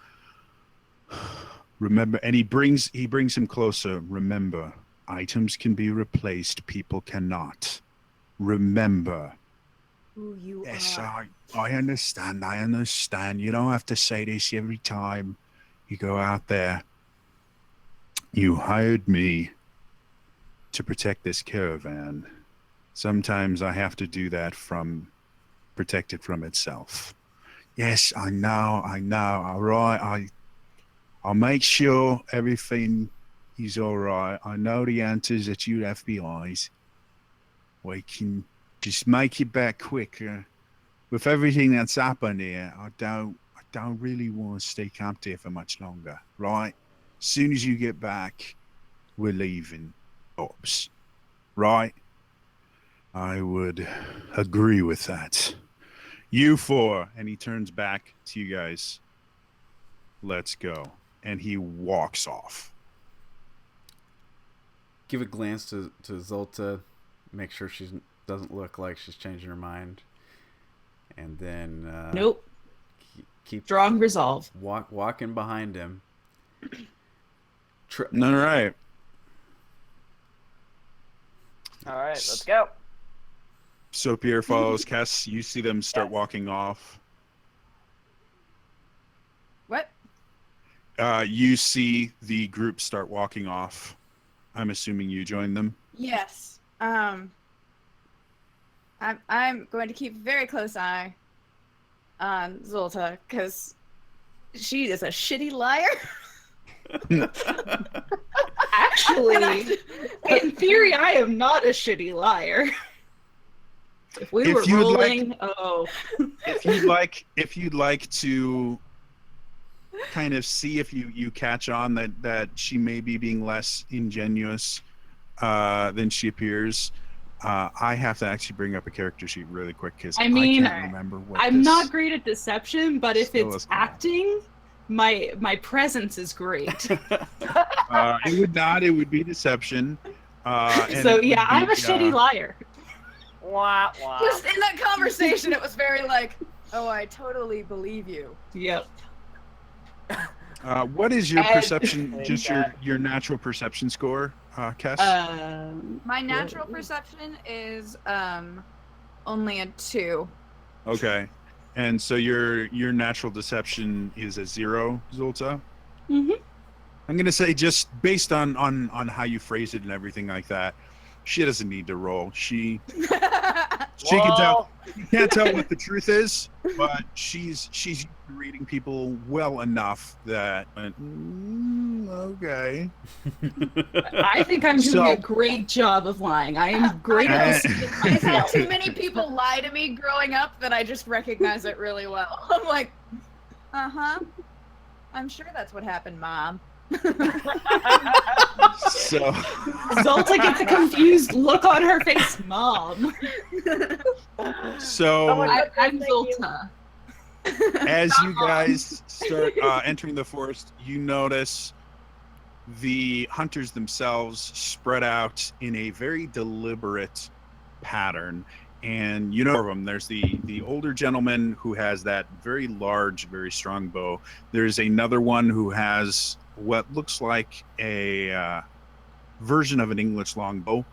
Remember, and he brings him closer. Remember, items can be replaced, people cannot. Remember. Who you Yes, are. I understand. You don't have to say this every time you go out there. You hired me to protect this caravan. Sometimes I have to do that protect it from itself. Yes, I know. All right, I'll make sure everything is all right. I know the answers that you FBI's. We can just make it back quicker. With everything that's happened here, I don't really want to stay camped here for much longer, right? As soon as you get back, we're leaving. Oops. Right? I would agree with that. You 4, and he turns back to you guys. Let's go. And he walks off. Give a glance to Zolta, make sure she doesn't look like she's changing her mind, and then Nope. Keep Strong resolve. walking behind him. All right. All right, let's go. So Pierre follows Kess. You see them start walking off. What? You see the group start walking off. I'm assuming you join them. Yes. I'm going to keep a very close eye on Zolta because she is a shitty liar. Actually, in theory, I am not a shitty liar. If we If were you'd rolling, If you'd like to kind of see if you catch on that she may be being less ingenuous than she appears, I have to actually bring up a character sheet really quick because I can't remember what I'm not great at deception, but if it's acting, my presence is great. It would not. It would be deception. So yeah, I'm a shitty liar. Wah, wah. Just in that conversation, it was very like, oh, I totally believe you. Yep. What is your perception? Just your natural perception score, Kess? My natural perception is only a 2. Okay, and so your natural deception is a 0, Zolta. Mm-hmm. I'm gonna say, just based on how you phrase it and everything like that, she doesn't need to roll. She can tell. You can't tell what the truth is, but she's used to reading people well enough that okay. I think I'm doing a great job of lying. I am great at this. I've had too many people lie to me growing up that I just recognize it really well. I'm like, I'm sure that's what happened, Mom. So Zolta gets a confused look on her face. Mom. So I'm Zolta. as you guys start entering the forest, you notice the hunters themselves spread out in a very deliberate pattern. And you know of them. There's the older gentleman who has that very large, very strong bow. There's another one who has what looks like a version of an English longbow.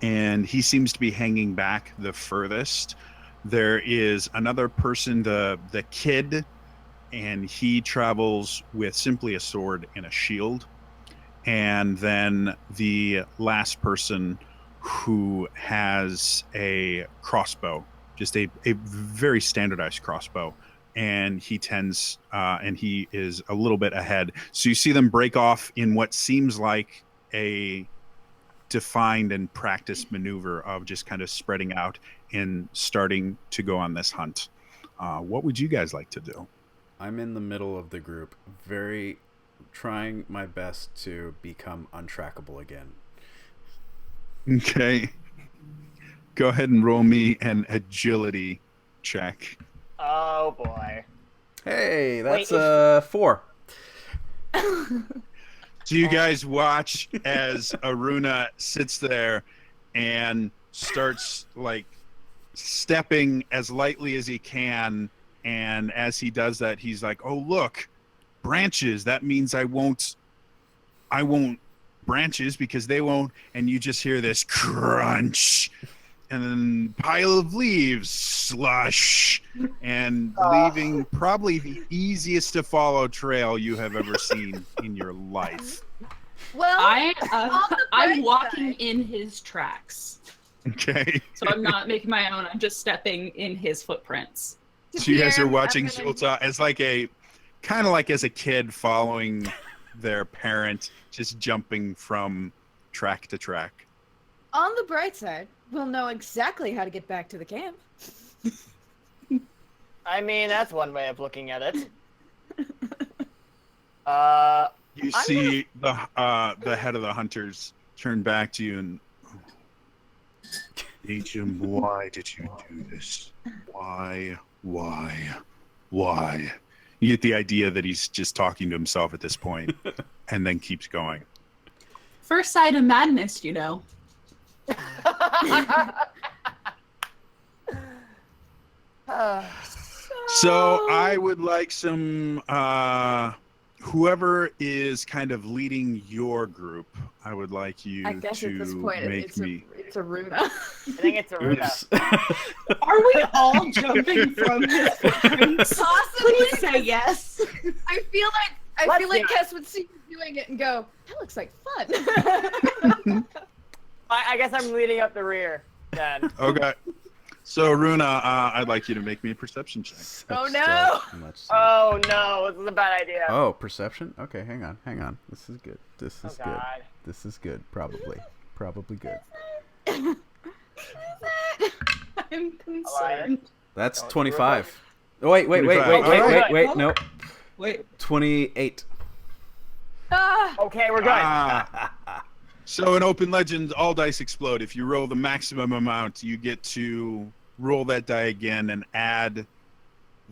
And he seems to be hanging back the furthest. There is another person, the kid, and he travels with simply a sword and a shield. And then the last person who has a crossbow, just a very standardized crossbow. And he tends, and he is a little bit ahead. So you see them break off in what seems like a defined and practiced maneuver of just kind of spreading out and starting to go on this hunt. What would you guys like to do? I'm in the middle of the group, trying my best to become untrackable again. Okay. Go ahead and roll me an agility check. Oh boy. Hey, that's 4. So you guys watch as Aruna sits there and starts like stepping as lightly as he can, and as he does that, he's like, "Oh look, branches. That means I won't branches because they won't." And you just hear this crunch, and then pile of leaves slush, and leaving probably the easiest to follow trail you have ever seen in your life. Well, I'm walking in his tracks. Okay. So I'm not making my own. I'm just stepping in his footprints. So you guys are watching Zulta as like kind of like as a kid following their parent, just jumping from track to track. On the bright side, we'll know exactly how to get back to the camp. I mean, that's one way of looking at it. You see the head of the hunters turn back to you and, Agent, why did you do this? Why? You get the idea that he's just talking to himself at this point, and then keeps going. First sight of madness, you know. So I would like some whoever is kind of leading your group, I would like you I guess to at this point make it's Aruna. I think it's Aruna. Are we all jumping from his footprints? Possibly. Please say yes. I feel like Let's do it. Kes would see you doing it and go, "That looks like fun." I guess I'm leading up the rear then. Okay. So Runa, I'd like you to make me a perception check. Oh no! Oh no, this is a bad idea. Oh, perception? Okay, hang on. This is good. This is good. God. This is good. Probably good. I'm concerned. That's 25. Oh, wait, 25. wait, no. Wait. 28. Okay, we're good. So in Open Legends, all dice explode. If you roll the maximum amount, you get to roll that die again and add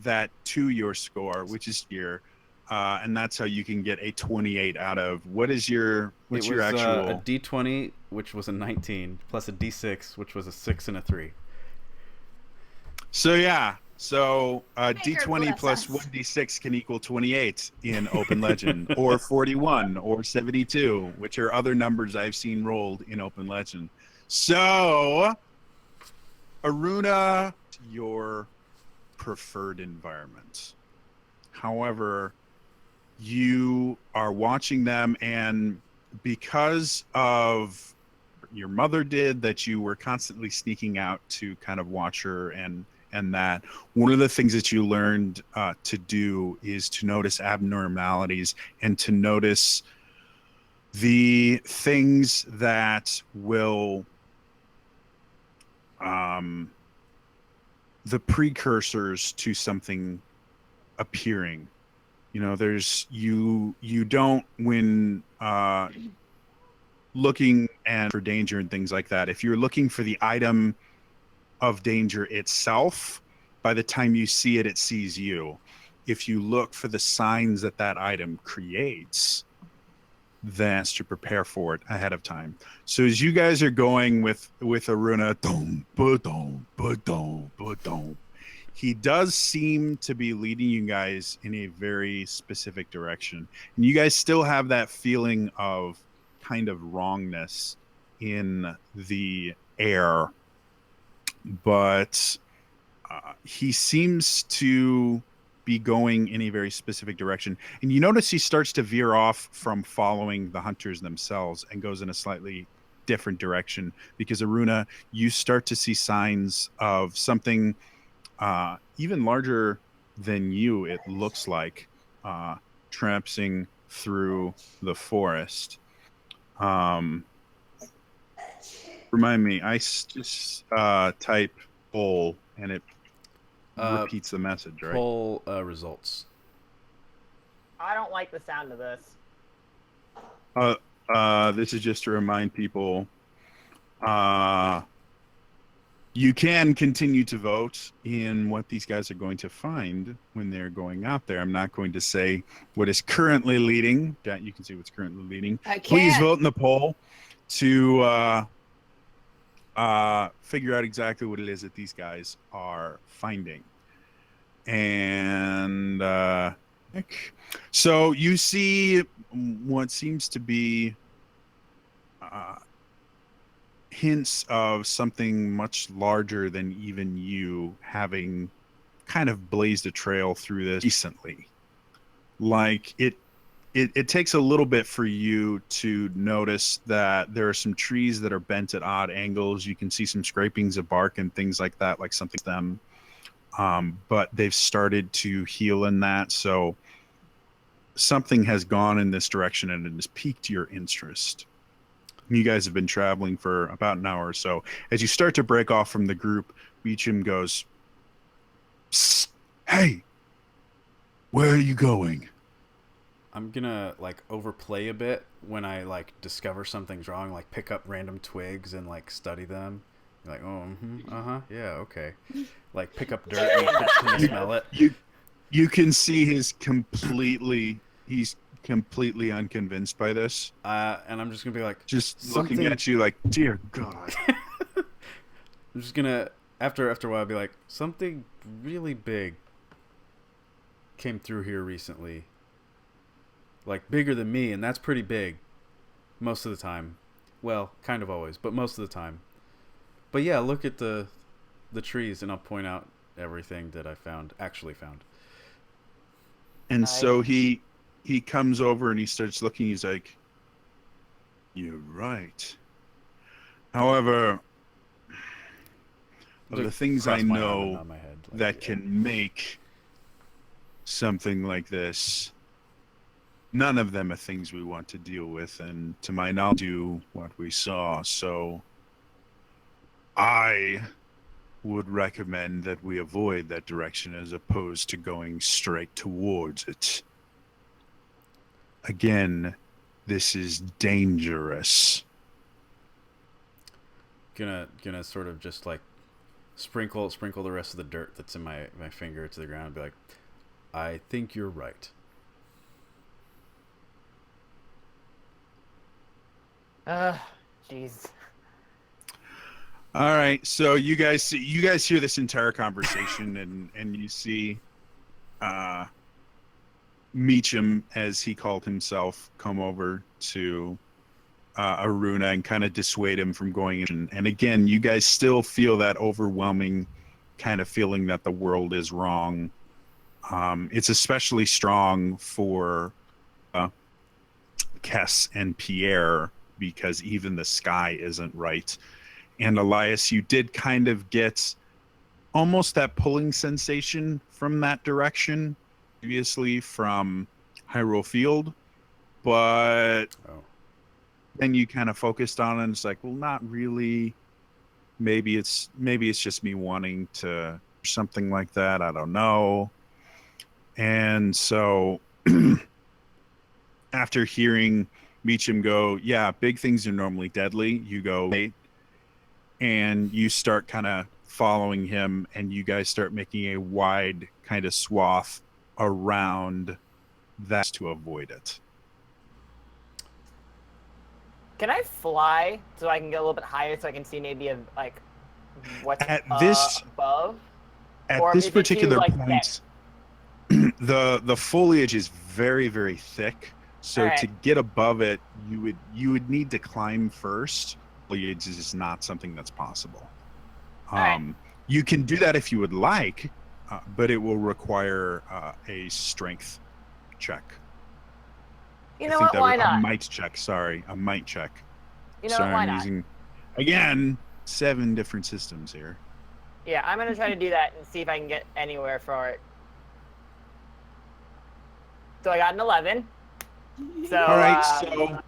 that to your score, which is here. And that's how you can get a 28 out of what's your actual a D20, which was a 19, plus a D6, which was a 6 and a 3. So yeah, so Maker D20 bless plus us. 1D6 can equal 28 in Open Legend, or 41, or 72, which are other numbers I've seen rolled in Open Legend. So, Aruna, your preferred environment. However, you are watching them, and because of your mother did that, you were constantly sneaking out to kind of watch her, and that one of the things that you learned to do is to notice abnormalities and to notice the things that will the precursors to something appearing. You know, there's you don't, when looking and for danger and things like that, if you're looking for the item of danger itself, by the time you see it, it sees you. If you look for the signs that that item creates, then to prepare for it ahead of time. So as you guys are going with Aruna, dum, ba-dum, ba-dum, ba-dum, he does seem to be leading you guys in a very specific direction. And you guys still have that feeling of kind of wrongness in the air, but he seems to be going in a very specific direction. And you notice he starts to veer off from following the hunters themselves and goes in a slightly different direction, because Aruna, you start to see signs of something even larger than you, it looks like, tramping through the forest. Remind me, I just type "bull" and it repeats the message, right? Poll results. I don't like the sound of this. This is just to remind people, you can continue to vote in what these guys are going to find when they're going out there. I'm not going to say what is currently leading. You can see what's currently leading. Please vote in the poll to figure out exactly what it is that these guys are finding. And so you see what seems to be hints of something much larger than even you, having kind of blazed a trail through this recently. Like it takes a little bit for you to notice that there are some trees that are bent at odd angles. You can see some scrapings of bark and things like that, like something to them. But they've started to heal in that. So something has gone in this direction and it has piqued your interest. You guys have been traveling for about an hour or so. As you start to break off from the group, Beecham goes, "Psst, hey, where are you going?" I'm gonna like overplay a bit when I like discover something's wrong, like pick up random twigs and like study them. Like, oh, yeah, okay. Like pick up dirt and smell it. You can see he's completely unconvinced by this. And I'm just gonna be like, just looking at you like, dear God. I'm just gonna after a while be like, something really big came through here recently. Like bigger than me, and that's pretty big most of the time. Well, kind of always, but most of the time. But yeah, look at the trees, and I'll point out everything that I actually found. And so he comes over and he starts looking. He's like, "You're right. However, of the things I know that can make something like this, none of them are things we want to deal with, and to my knowledge, do what we saw. So I would recommend that we avoid that direction as opposed to going straight towards it. Again, this is dangerous." Gonna sort of just like sprinkle the rest of the dirt that's in my finger to the ground and be like, I think you're right. Jeez. All right, so you guys hear this entire conversation, and you see Meacham, as he called himself, come over to Aruna and kind of dissuade him from going in. And again, you guys still feel that overwhelming kind of feeling that the world is wrong. It's especially strong for Kess and Pierre, because even the sky isn't right. And Elias, you did kind of get almost that pulling sensation from that direction previously from Hyrule Field, but then you kind of focused on it and it's like, well, not really. Maybe it's just me wanting to something like that. I don't know. And so after hearing Meacham go, yeah, big things are normally deadly, you go, wait, and you start kind of following him, and you guys start making a wide kind of swath around that to avoid it. Can I fly so I can get a little bit higher so I can see maybe like what's above? At or this is it too, particular like, point, the foliage is very, very thick. So right. to get above it, you would need to climb first. Foliage is not something that's possible. Right. You can do that if you would like, but it will require a strength check. You know what? Why not? A might check. Sorry, a might check. You know what? Why not? Using, again, 7 different systems here. Yeah, I'm gonna try to do that and see if I can get anywhere for it. So I got an 11. So all right, so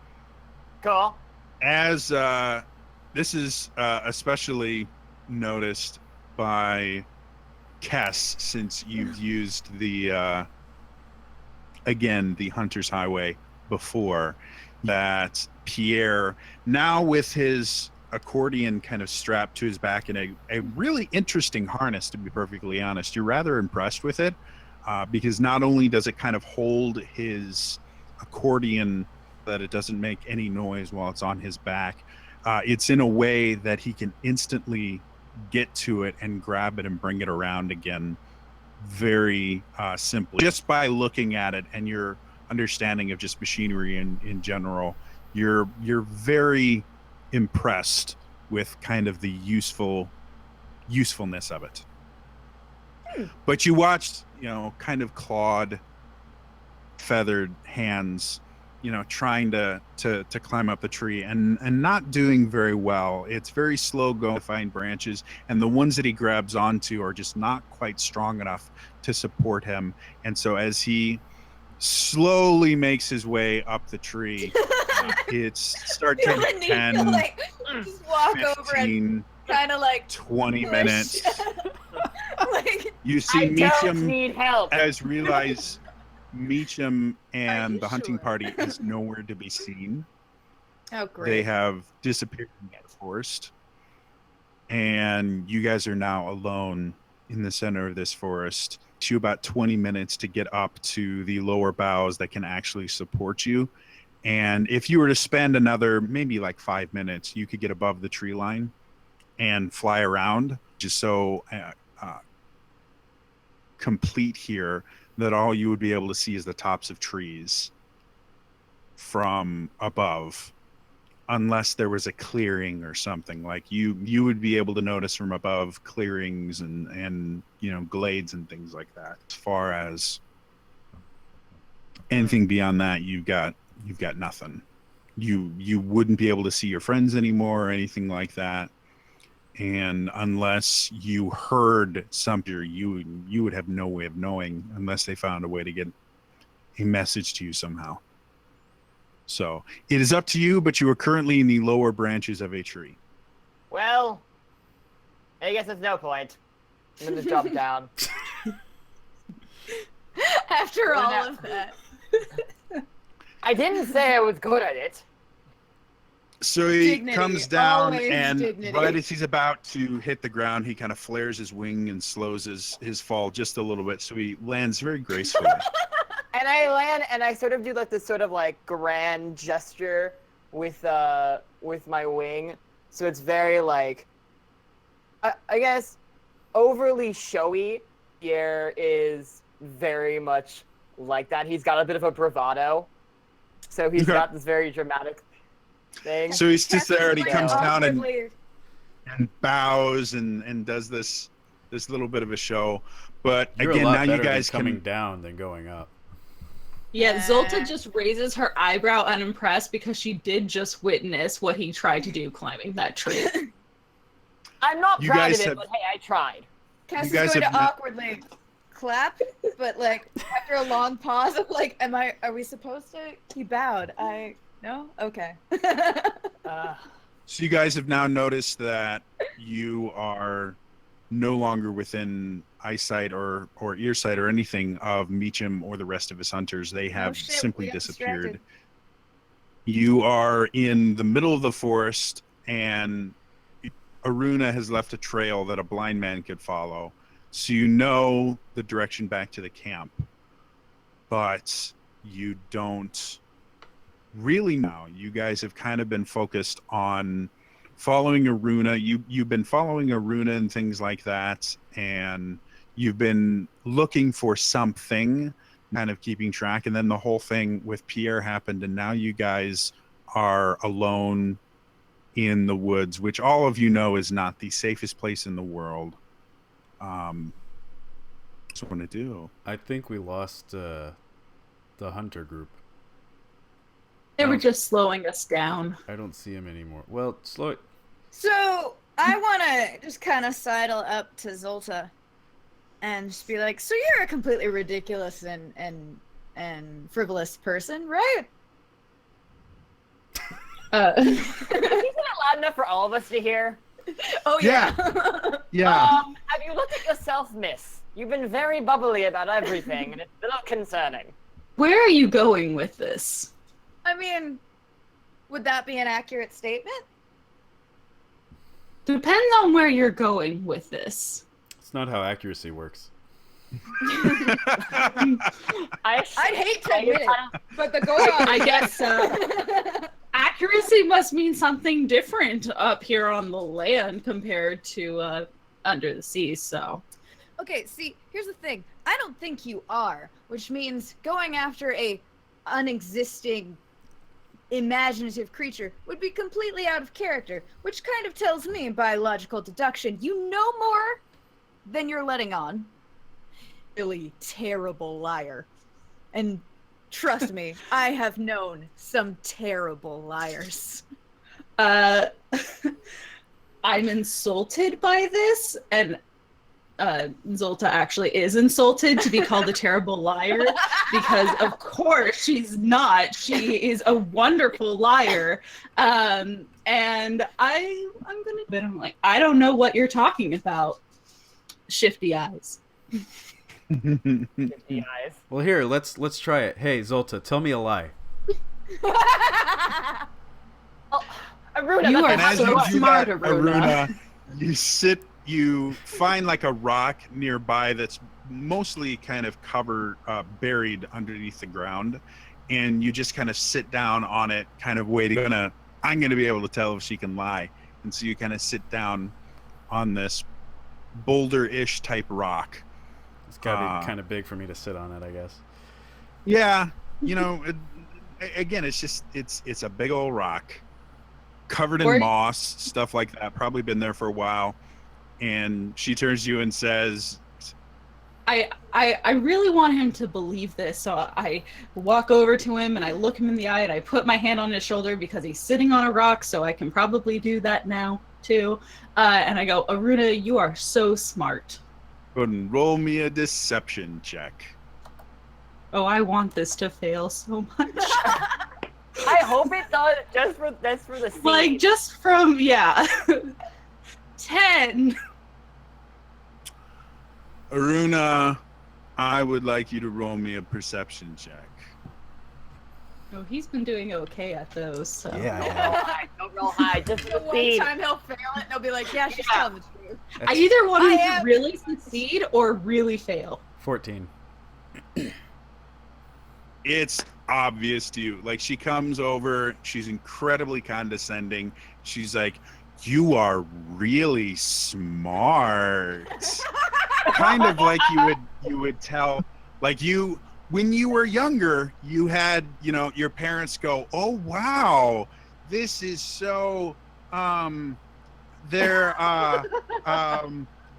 cool. As this is especially noticed by Kess, since you've used the again the Hunter's Highway before, that Pierre, now with his accordion kind of strapped to his back in a really interesting harness, to be perfectly honest, you're rather impressed with it, because not only does it kind of hold his accordion that it doesn't make any noise while it's on his back, it's in a way that he can instantly get to it and grab it and bring it around again very simply, just by looking at it and your understanding of just machinery in general. You're very impressed with kind of the usefulness of it. But you watched, kind of clawed, feathered hands, trying to climb up the tree and not doing very well. It's very slow going to find branches, and the ones that he grabs onto are just not quite strong enough to support him. And so as he slowly makes his way up the tree, it's start taking 10, just walk 15, over and kind of 20 push. minutes. You see Meacham need help. Guys realize Meacham and the hunting party is nowhere to be seen. Oh, great. They have disappeared in the forest, and you guys are now alone in the center of this forest. It takes you about 20 minutes to get up to the lower boughs that can actually support you. And if you were to spend another maybe 5 minutes, you could get above the tree line and fly around, just so complete here that all you would be able to see is the tops of trees from above, unless there was a clearing or something. Like you would be able to notice from above clearings and glades and things like that. As far as anything beyond that, you've got nothing. You wouldn't be able to see your friends anymore or anything like that. And unless you heard something, you would have no way of knowing unless they found a way to get a message to you somehow. So it is up to you, but you are currently in the lower branches of a tree. Well, I guess there's no point. I'm gonna jump down. After all of that. I didn't say I was good at it. So he Dignity, comes down, always and dignity. right as he's about to hit the ground, he kind of flares his wing and slows his fall just a little bit, so he lands very gracefully. And I land, and I sort of do this sort of grand gesture with my wing, so it's very I guess overly showy. Pierre is very much like that. He's got a bit of a bravado, so he's got this very dramatic thing. So he's just there, and he comes down and Awkwardly. bows and does this little bit of a show. But You're again, a lot now you better guys than coming can down than going up. Yeah, Zolta just raises her eyebrow unimpressed because she did just witness what he tried to do climbing that tree. I'm not You proud guys of it, have- but hey, I tried. Cass is guys going to have not- awkwardly clap, but like after a long pause of like, are we supposed to? He bowed. No? Okay. So you guys have now noticed that you are no longer within eyesight or earsight or anything of Meacham or the rest of his hunters. They have shit, simply we got disappeared. distracted. You are in the middle of the forest, and Aruna has left a trail that a blind man could follow. So you know the direction back to the camp, but you don't really know. You guys have kind of been focused on following Aruna. You've been following Aruna and things like that, and you've been looking for something, kind of keeping track. And then the whole thing with Pierre happened, and now you guys are alone in the woods, which all of you know is not the safest place in the world. What's what to do? I think we lost the hunter group. They were just slowing us down. I don't see him anymore. Well, slow it. So I want to just kind of sidle up to Zolta and just be like, so you're a completely ridiculous and frivolous person, right? Is that loud enough for all of us to hear? Oh yeah. Yeah. Have you looked at yourself, miss? You've been very bubbly about everything, and it's a little concerning. Where are you going with this? I mean, would that be an accurate statement? Depends on where you're going with this. It's not how accuracy works. I'd hate to admit it, but the goal I guess accuracy must mean something different up here on the land compared to under the sea, so. Okay, see, here's the thing. I don't think you are, which means going after a unexisting imaginative creature would be completely out of character, which kind of tells me by logical deduction you know more than you're letting on. Really terrible liar. And trust me, I have known some terrible liars. I'm insulted by this, and Zolta actually is insulted to be called a terrible liar because of course she's not. She is a wonderful liar. And I'm like, I don't know what you're talking about. Shifty eyes. The eyes. Well, here, let's try it. Hey, Zolta, tell me a lie. Oh, Aruna, You And are as so you do smart, that, Aruna. you find like a rock nearby that's mostly kind of covered, buried underneath the ground, and you just kind of sit down on it, kind of waiting. I'm gonna be able to tell if she can lie, and so you kind of sit down on this boulder-ish type rock. It's gotta be kind of big for me to sit on it, I guess. Yeah, again, it's a big old rock, covered in moss, stuff like that. Probably been there for a while. And she turns to you and says, I really want him to believe this, so I walk over to him and I look him in the eye and I put my hand on his shoulder because he's sitting on a rock, so I can probably do that now too. And I go, Aruna, you are so smart. go ahead and roll me a deception check. Oh, I want this to fail so much. I hope it does, just for the scene. Like, just from, 10. Aruna, I would like you to roll me a perception check. Oh, he's been doing okay at those, so. Don't roll high, just for the One scene. time he'll fail it and they'll be like, yeah, she's telling the truth. I either want him I to really succeed or really fail. 14. It's obvious to you. Like, she comes over, she's incredibly condescending. She's like, you are really smart. Kind of like you would tell, like, you when you were younger, you had, your parents go, oh wow, this is so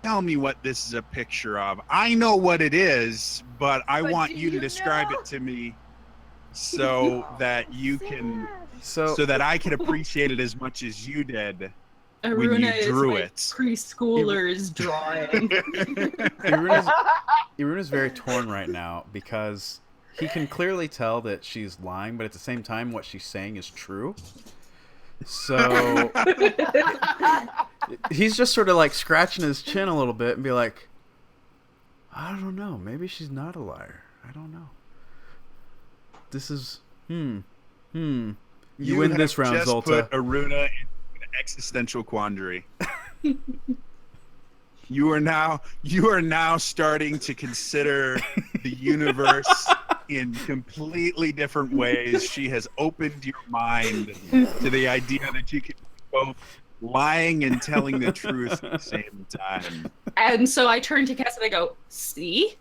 tell me what this is a picture of. I know what it is, but I want you to describe it to me. so that you can, So so that I can appreciate it as much as you did when Aruna you drew is my it. preschooler's drawing. Iruna's very torn right now because he can clearly tell that she's lying, but at the same time, what she's saying is true. So he's just sort of like scratching his chin a little bit and be like, I don't know. Maybe she's not a liar. I don't know. This is You win this round, just Zolta. Put Aruna in an existential quandary. You are now starting to consider the universe in completely different ways. She has opened your mind to the idea that you can be both lying and telling the truth at the same time. And so I turn to Cass and I go, see?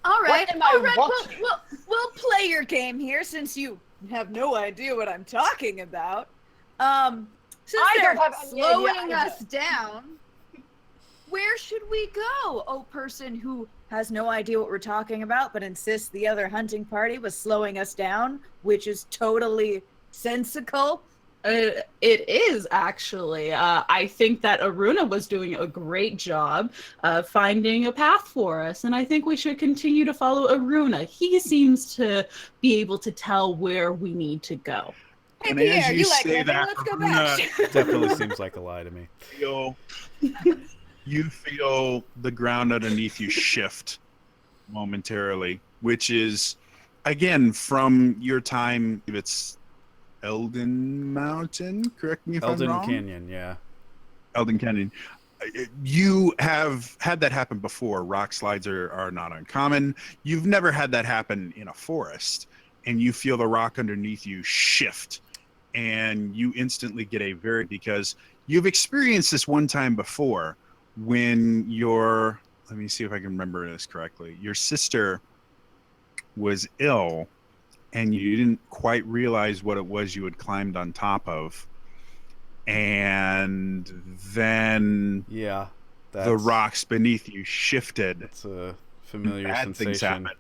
All right, What am I all right. watching? We'll play your game here since you have no idea what I'm talking about. Since I they're don't have any slowing idea. us down, where should we go? Oh, person who has no idea what we're talking about, but insists the other hunting party was slowing us down, which is totally sensical. It is actually. I think that Aruna was doing a great job finding a path for us, and I think we should continue to follow Aruna. He seems to be able to tell where we need to go. Hey, And Pierre, as you you like say living? that, Let's go Aruna- back. Definitely seems like a lie to me. You feel the ground underneath you shift momentarily, which is, again, from your time. It's Elden Mountain. Correct me if Elden I'm wrong. Canyon, yeah. Elden Canyon. You have had that happen before. Rock slides are not uncommon. You've never had that happen in a forest, and you feel the rock underneath you shift, and you instantly get because you've experienced this one time before when let me see if I can remember this correctly. Your sister was ill, and you didn't quite realize what it was you had climbed on top of. And then Yeah. the rocks beneath you shifted. It's a familiar Bad things sensation. happen.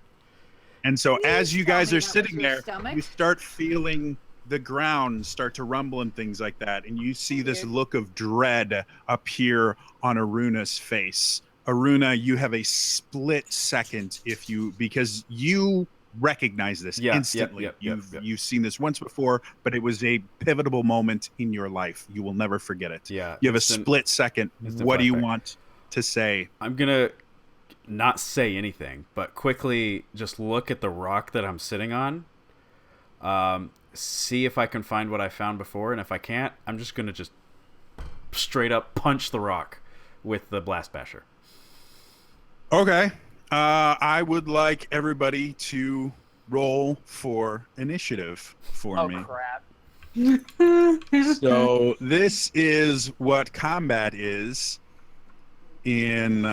And so as you guys tell me are that was sitting your there, stomach? you start feeling the ground start to rumble and things like that. And you see this look of dread appear on Aruna's face. Aruna, you have a split second because you recognize this instantly. You've seen this once before, but it was a pivotal moment in your life. You will never forget it. Yeah. You have a split second. What do you want to say? I'm going to not say anything, but quickly just look at the rock that I'm sitting on. See if I can find what I found before, and if I can't, I'm just going to just straight up punch the rock with the blast basher. Okay. I would like everybody to roll for initiative for me. Oh crap! So this is what combat is in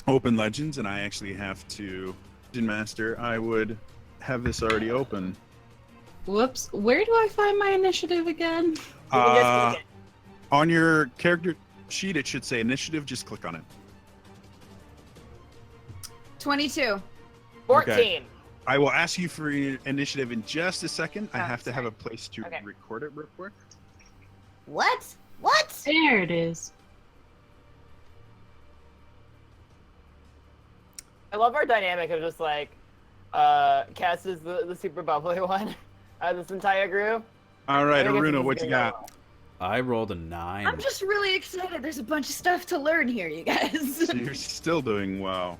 Open Legends, and I actually have to, Master, I would have this already open. Whoops. Where do I find my initiative again? You can just click it. On your character sheet, it should say initiative. Just click on it. 22. 14. Okay. I will ask you for your initiative in just a second. I have to have a place to Okay. record it real quick. What? What? There it is. I love our dynamic of just like, Cass is the super bubbly one out of this entire group. All right, I think Aruna, it's what you gonna got? go I rolled a 9. I'm just really excited. There's a bunch of stuff to learn here, you guys. So you're still doing well.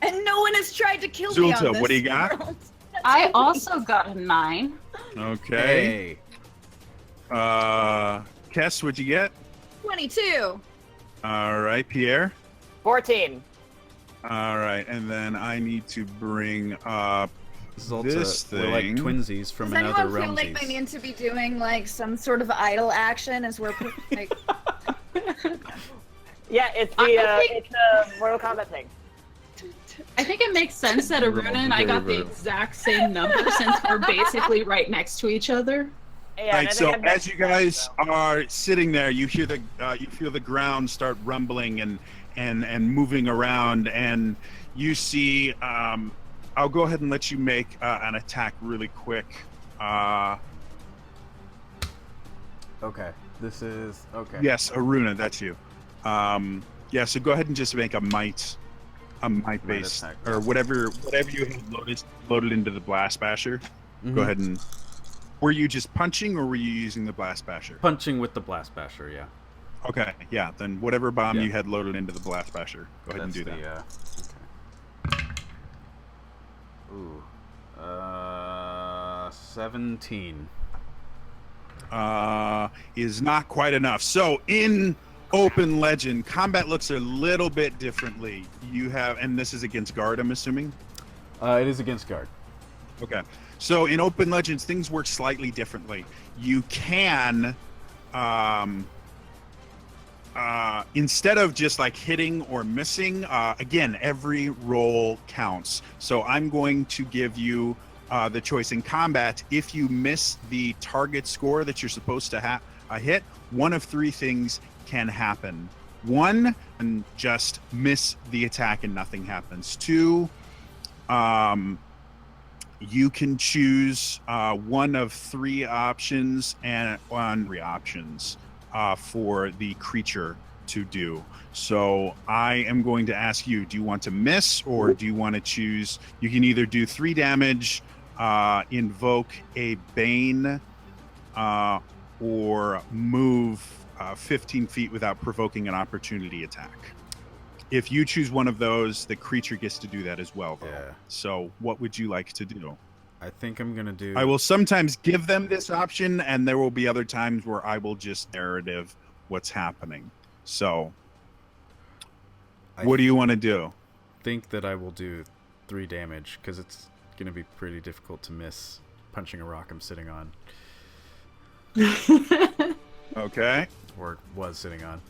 And no one has tried to kill me on Zulta, this what do you got? world. I also got a 9. Okay. Hey. Kess, what'd you get? 22. All right, Pierre. 14. All right, and then I need to bring up Zolta, this we're like thing. twinsies from Does another anyone feel realmsies. like they need to be doing like some sort of idle action as we're like Yeah, it's I think- it's the Mortal Kombat thing. I think it makes sense that Aruna and I got the exact same number since we're basically right next to each other. Yeah, Right, and I so think I'm as you guys so. are sitting there, you hear you feel the ground start rumbling and moving around, and you see, I'll go ahead and let you make an attack really quick. Okay. This is okay. Yes, Aruna, that's you. Yeah, so go ahead and just make a might base attack, or yeah. whatever you have loaded into the blast basher. Mhm. Go ahead and. Were you just punching or were you using the blast basher? Punching with the blast basher, yeah. Okay, yeah. Then whatever bomb Yeah. you had loaded into the blast basher, go ahead and do that. Okay. Ooh. 17. Is not quite enough. So in Open Legend, combat looks a little bit differently. You have, and this is against guard, I'm assuming. It is against guard. Okay. So in Open Legends, things work slightly differently. You can, instead of just like hitting or missing, again, every roll counts. So I'm going to give you the choice in combat. If you miss the target score that you're supposed to hit, one of three things can happen. One, and just miss the attack and nothing happens. Two, you can choose one of three options for the creature to do. So I am going to ask you, do you want to miss or do you want to choose? You can either do 3 damage, invoke a Bane, or move 15 feet without provoking an opportunity attack. If you choose one of those, the creature gets to do that as well, though. Yeah. So what would you like to do? I think I'm gonna do. I will sometimes give them this option, and there will be other times where I will just narrative what's happening. So what do you want to do? Think that I will do 3 damage because it's gonna be pretty difficult to miss punching a rock I'm sitting on, Okay. or was sitting on.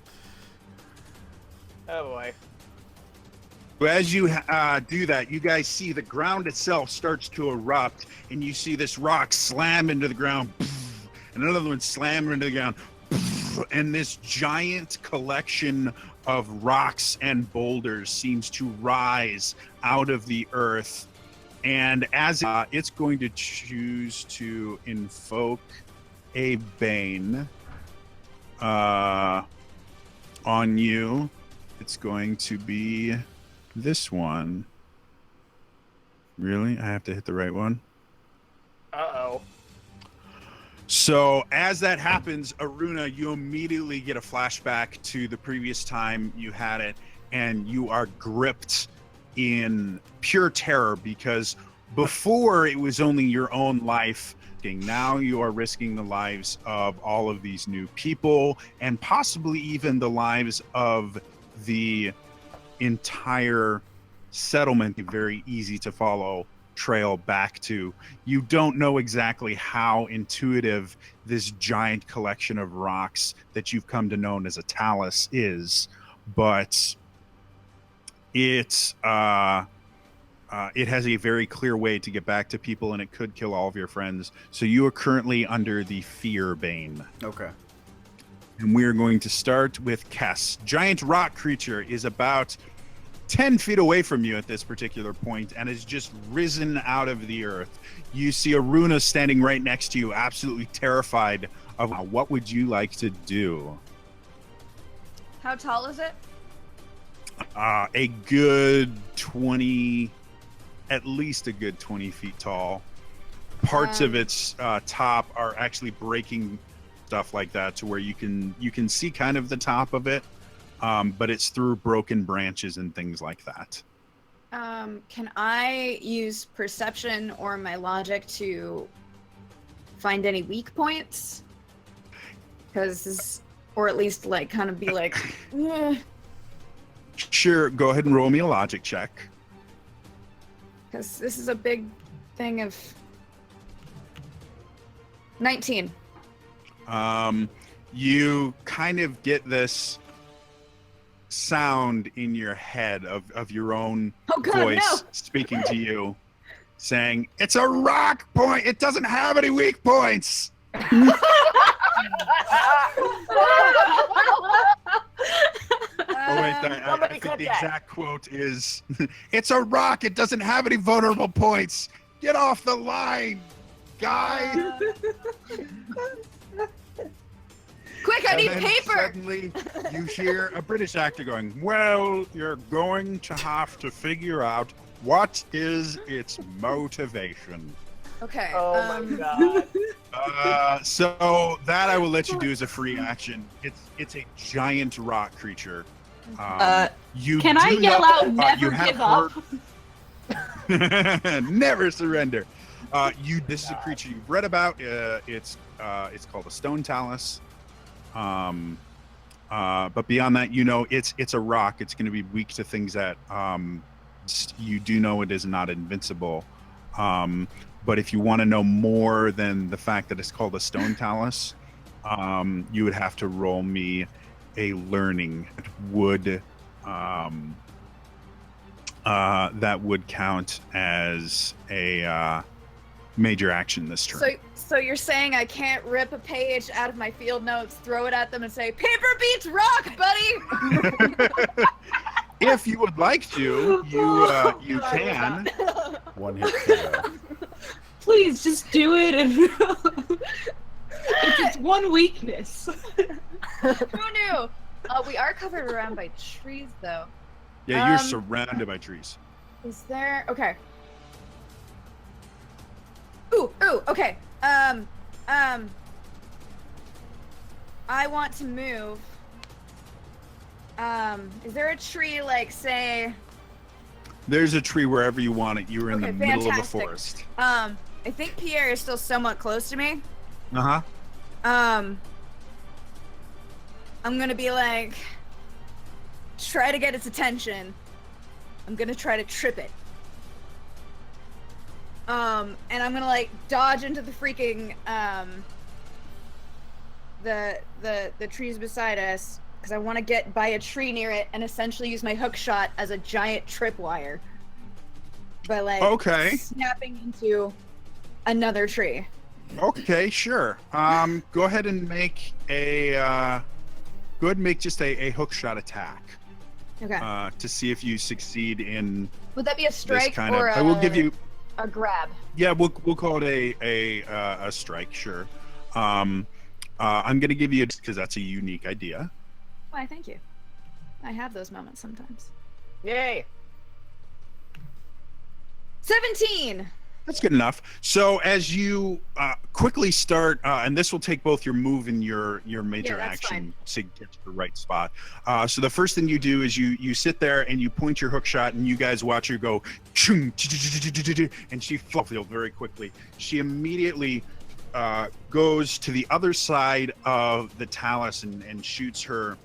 Oh boy. As you do that, you guys see the ground itself starts to erupt, and you see this rock slam into the ground, and another one slam into the ground, and this giant collection of rocks and boulders seems to rise out of the earth. And as it's going to choose to invoke a Bane on you, it's going to be this one. Really? I have to hit the right one? Uh-oh. So as that happens, Aruna, you immediately get a flashback to the previous time you had it, and you are gripped in pure terror because before it was only your own life. Now you are risking the lives of all of these new people and possibly even the lives of the entire settlement. Very easy to follow trail back to. You don't know exactly how intuitive this giant collection of rocks that you've come to know as a talus is, but it has a very clear way to get back to people, and it could kill all of your friends. So you are currently under the Fear Bane. Okay. And we are going to start with Kess. Giant rock creature is about 10 feet away from you at this particular point and has just risen out of the earth. You see Aruna standing right next to you, absolutely terrified of what would you like to do? How tall is it? A good 20, at least a good 20 feet tall. Parts of its top are actually breaking stuff like that to where you can see kind of the top of it, but it's through broken branches and things like that. Can I use perception or my logic to find any weak points? Because, or at least like kind of be like, Sure, go ahead and roll me a logic check. because this is a big thing of 19. You kind of get this sound in your head of your own Oh God, voice no! speaking to you, saying, "It's a rock point. It doesn't have any weak points." Oh wait, Somebody he think said the that. exact quote is, "It's a rock. It doesn't have any vulnerable points. Get off the line, guy." Quick, I And need then paper. Suddenly, you hear a British actor going, "Well, you're going to have to figure out what is its motivation." Okay. Oh my god. So that I will let you do as a free action. It's a giant rock creature. You Can I do yell know- out, you never have give up? heard- Never surrender. This is a creature you've read about. It's called a stone talus. But beyond that, you know, it's a rock. It's going to be weak to things that you do know it is not invincible. But if you want to know more than the fact that it's called a stone talus, you would have to roll me a learning. It would that would count as a major action this turn. So you're saying I can't rip a page out of my field notes, throw it at them, and say, "Paper beats rock, buddy." If you would like to, you can. One hit KO. Please just do it and it's one weakness. Who knew? We are covered around by trees, though. Yeah, you're surrounded by trees. Is there? Okay. Ooh, okay. I want to move. Is there a tree, like, say... There's a tree wherever you want it. You're in the Okay, middle of the fantastic. forest. I think Pierre is still somewhat close to me. Uh-huh. I'm gonna be like... Try to get its attention. I'm gonna try to trip it. And I'm gonna like dodge into the freaking the trees beside us because I want to get by a tree near it and essentially use my hook shot as a giant tripwire by like snapping into another tree. Okay, sure. Go ahead and make just a hook shot attack. Okay. To see if you succeed in Would that be a this strike kind or of. I will give you. a grab? Yeah, we'll call it a strike. Sure. I'm gonna give you because that's a unique idea. Why? Thank you. I have those moments sometimes. Yay. 17. That's good enough. So as you quickly start, and this will take both your move and your major action to get to the right spot. So the first thing you do is you sit there and you point your hook shot, and you guys watch her go, chung, and she falls very quickly. She immediately goes to the other side of the talus and shoots her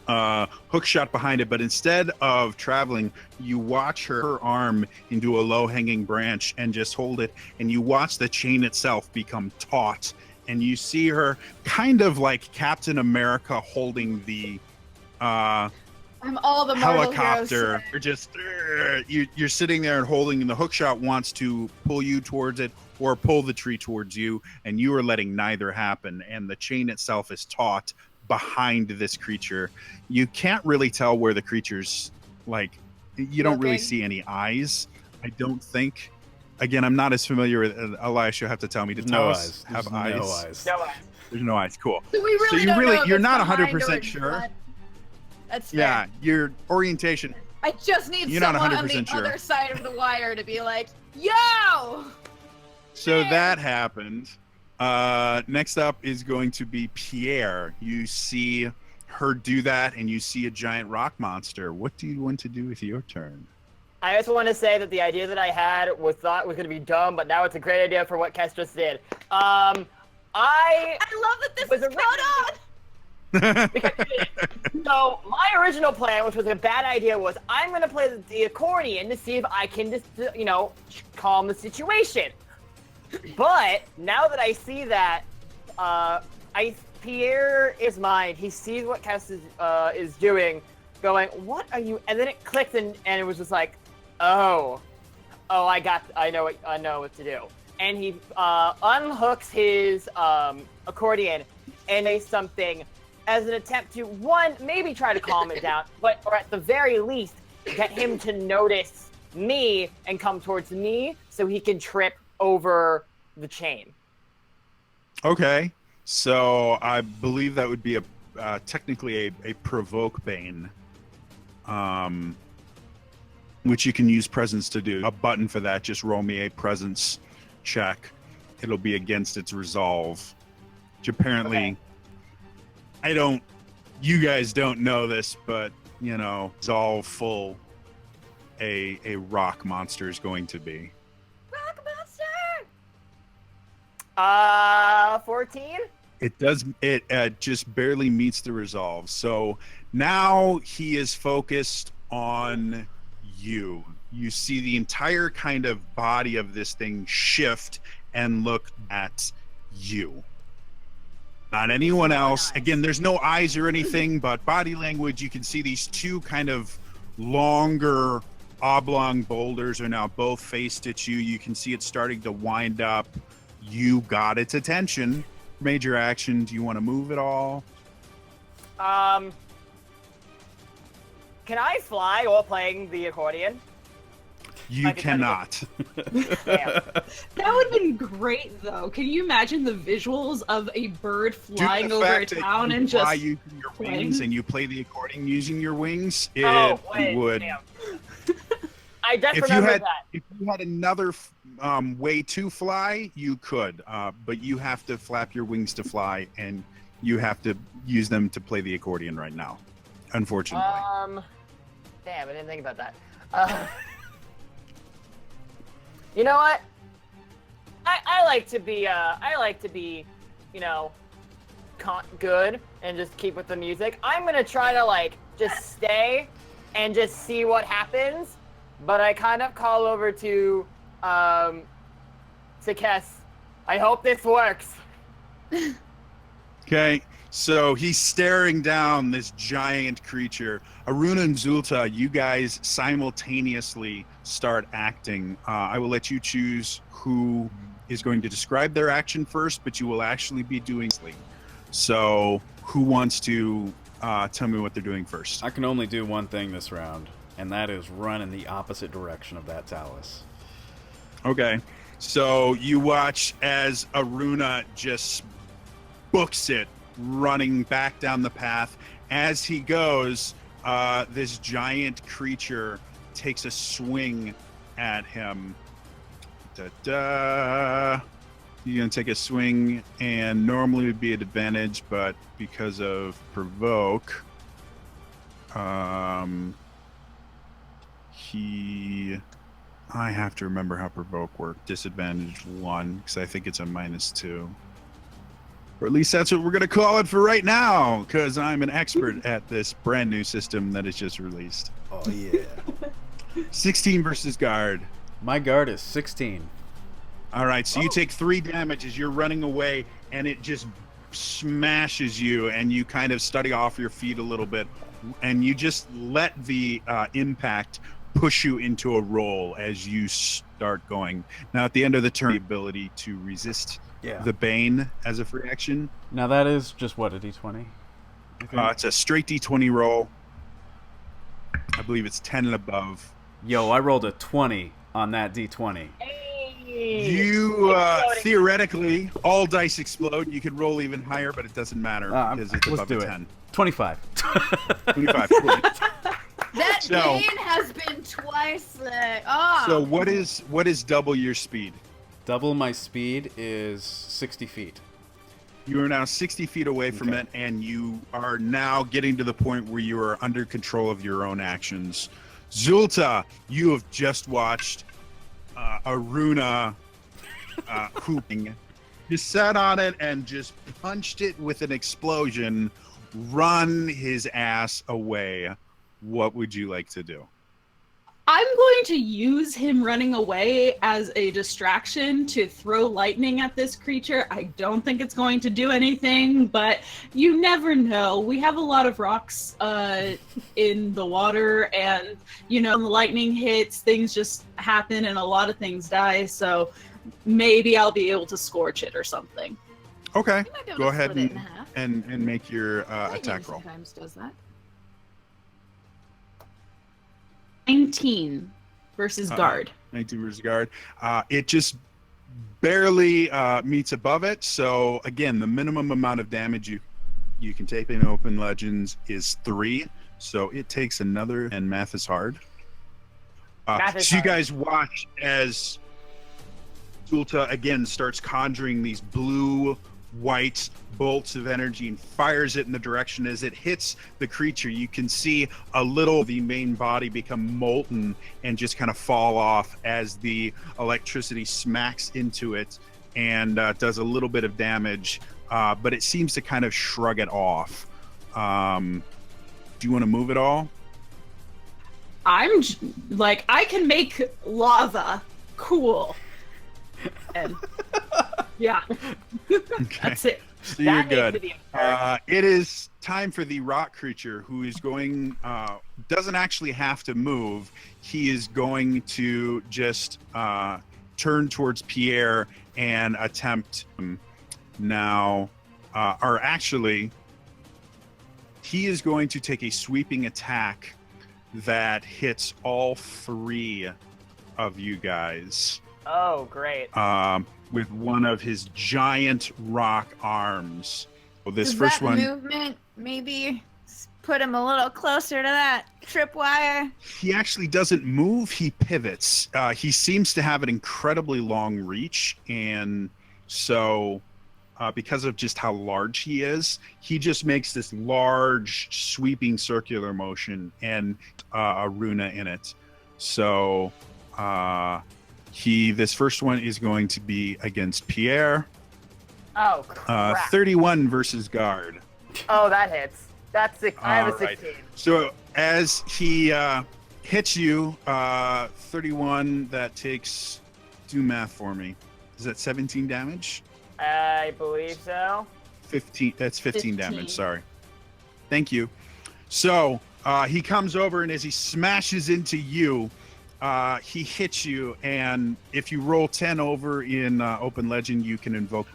hook shot behind it, but instead of traveling, you watch her arm into a low-hanging branch and just hold it, and you watch the chain itself become taut, and you see her kind of like Captain America holding the I'm all the Marvel helicopter. heroes. You're just you're sitting there and holding, and the hook shot wants to pull you towards it or pull the tree towards you, and you are letting neither happen, and the chain itself is taut behind this creature. You can't really tell where the creature's like. You don't really see any eyes, I don't think. Again, I'm not as familiar with Elias. You'll have to tell me. Did Talos have eyes? No eyes. No eyes. There's no eyes. Cool. So we really don't know if you're it's not behind 100% or sure. front. That's fair. Yeah, your orientation. I just need You're not someone on 100% the sure. other side of the wire to be like, "Yo!" So that happened. Next up is going to be Pierre. You see her do that, and you see a giant rock monster. What do you want to do with your turn? I just want to say that the idea that I had thought was going to be dumb, but now it's a great idea for what Kes just did. I love that this was is caught on. So my original plan, which was a bad idea, was I'm going to play the accordion to see if I can just, calm the situation. But now that I see that, Pierre is mine. He sees what Kes is doing, going, "What are you?" And then it clicked, and it was just like, oh, I know what to do. And he unhooks his accordion and says something as an attempt to, one, maybe try to calm it down, or at the very least, get him to notice me and come towards me so he can trip over the chain. Okay, so I believe that would be technically a provoke bane, which you can use presence to do. A button for that, just roll me a presence check. It'll be against its resolve, which apparently, okay. You guys don't know this, but, resolve full a rock monster is going to be. Rock monster! 14? It does. It just barely meets the resolve. So now he is focused on you. You see the entire kind of body of this thing shift and look at you. Not anyone else. Again, there's no eyes or anything, but body language. You can see these two kind of longer oblong boulders are now both faced at you. You can see it starting to wind up. You got its attention. Major action. Do you want to move at all? Can I fly while playing the accordion? You cannot. Damn. That would have been great, though. Can you imagine the visuals of a bird flying over a town and just using your wings and you play the accordion using your wings? It would. Damn. I definitely remember that. If you had another way to fly, you could, but you have to flap your wings to fly, and you have to use them to play the accordion right now. Unfortunately. Damn, I didn't think about that. You know what? I like to be good and just keep with the music. I'm gonna try to just stay and just see what happens, but I kind of call over to Kess. I hope this works. Okay, so he's staring down this giant creature. Aruna and Zulta, you guys simultaneously start acting. I will let you choose who is going to describe their action first, but you will actually be doing sleep. So who wants to tell me what they're doing first? I can only do one thing this round, and that is run in the opposite direction of that talus. Okay, so you watch as Aruna just books it, running back down the path. As he goes, this giant creature takes a swing at him. You're gonna take a swing, and normally would be an advantage, but because of provoke, I have to remember how provoke worked. Disadvantage 1, because I think it's a -2. Or at least that's what we're going to call it for right now, because I'm an expert at this brand new system that is just released. Oh, yeah. 16 versus guard. My guard is 16. All right, so you take 3 damage as you're running away, and it just smashes you, and you kind of study off your feet a little bit, and you just let the impact push you into a roll as you start going. Now, at the end of the turn, the ability to resist the Bane as a free action. Now that is just what, a d20? It's a straight d20 roll. I believe it's 10 and above. Yo, I rolled a 20 on that d20. You theoretically, all dice explode. You could roll even higher, but it doesn't matter because it's above a 10. 25. 25. Cool. That Bane has been twice. So what is double your speed? Double my speed is 60 feet. You are now 60 feet away from it, and you are now getting to the point where you are under control of your own actions. Zulta, you have just watched Aruna hooping. You sat on it and just punched it with an explosion, run his ass away. What would you like to do? I'm going to use him running away as a distraction to throw lightning at this creature. I don't think it's going to do anything, but you never know. We have a lot of rocks in the water, and, when the lightning hits, things just happen and a lot of things die, so maybe I'll be able to scorch it or something. Okay, You might be able go to ahead split it and in half. and make your Lightning attack roll. sometimes does that. 19 versus guard. 19 versus guard. It just barely meets above it. So again, the minimum amount of damage you can take in Open Legends is 3. So it takes another, and math is hard. Math is so you hard. guys watch as Zulta again starts conjuring these blue-white bolts of energy and fires it in the direction. As it hits the creature, you can see a little of the main body become molten and just kind of fall off as the electricity smacks into it and does a little bit of damage, but it seems to kind of shrug it off. Do you want to move at all? Like, I can make lava cool. And yeah, Okay. that's it. So you're That needs to good. be absurd. It is time for the rock creature, who is going, doesn't actually have to move. He is going to just turn towards Pierre and attempt now, or actually, he is going to take a sweeping attack that hits all 3 of you guys. Oh, great. With one of his giant rock arms. Well, this Does first that one, movement maybe put him a little closer to that tripwire? he actually doesn't move, he pivots. He seems to have an incredibly long reach, and so because of just how large he is, he just makes this large sweeping circular motion and a runa in it. So this first one is going to be against Pierre. Oh, crap. 31 versus guard. Oh, that hits. That's I have a All right. 16. So as he hits you, 31, that takes, do math for me. Is that 17 damage? I believe so. 15, that's 15 damage, 15. sorry. Thank you. So he comes over, and as he smashes into you, he hits you, and if you roll 10 over in Open Legend, you can invoke.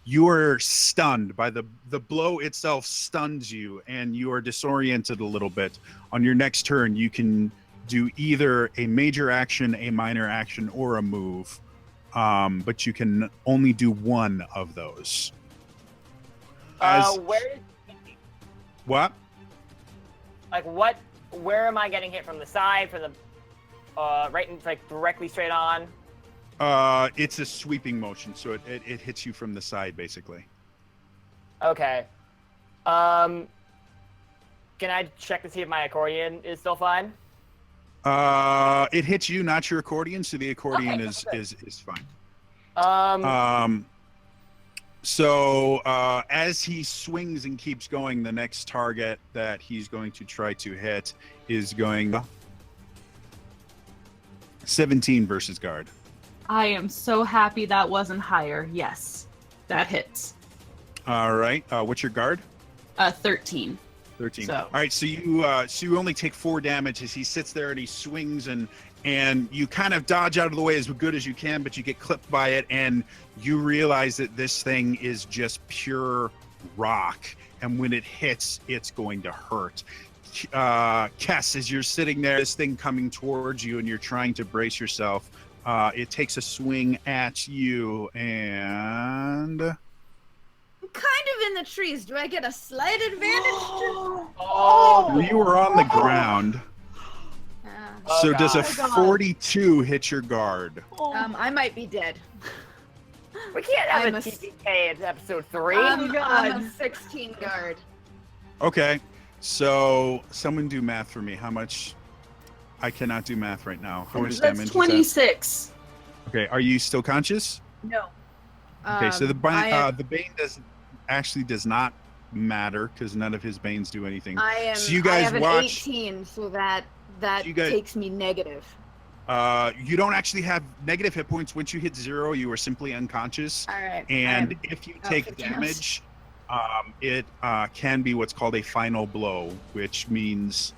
You are stunned by the blow itself stuns you, and you are disoriented a little bit. On your next turn, you can do either a major action, a minor action, or a move, but you can only do one of those. Where is What? where am I getting hit from the side, from the right, like directly straight on? It's a sweeping motion, so it hits you from the side, basically. Okay. Can I check to see if my accordion is still fine? It hits you, not your accordion, so the accordion Okay, is fine. Um, As he swings and keeps going, the next target that he's going to try to hit is going 17 versus guard. I am so happy that wasn't higher. Yes, that hits. All right. What's your guard? 13. 13. So- All right. So you only take 4 damage as he sits there and he swings, and you kind of dodge out of the way as good as you can, but you get clipped by it, and you realize that this thing is just pure rock, and when it hits, it's going to hurt. Kess, as you're sitting there, this thing coming towards you, and you're trying to brace yourself, it takes a swing at you, and I'm kind of in the trees. Do I get a slight advantage? oh, you were on the ground. Oh, So does a God. 42 hit your guard? I might be dead. we can't have I'm a a s- TPK in episode 3. I'm a 16 guard. Okay. So someone do math for me. How much? I cannot do math right now. How much damage That's is 26. that? Okay. Are you still conscious? No. Okay. So the I bane does not matter because none of his banes do anything. am. So you I guys have an watch. 18, so that You guys- takes me negative. You don't actually have negative hit points. Once you hit 0, you are simply unconscious. All right. And I'm- if you oh, take goodness. damage, it can be what's called a final blow, which means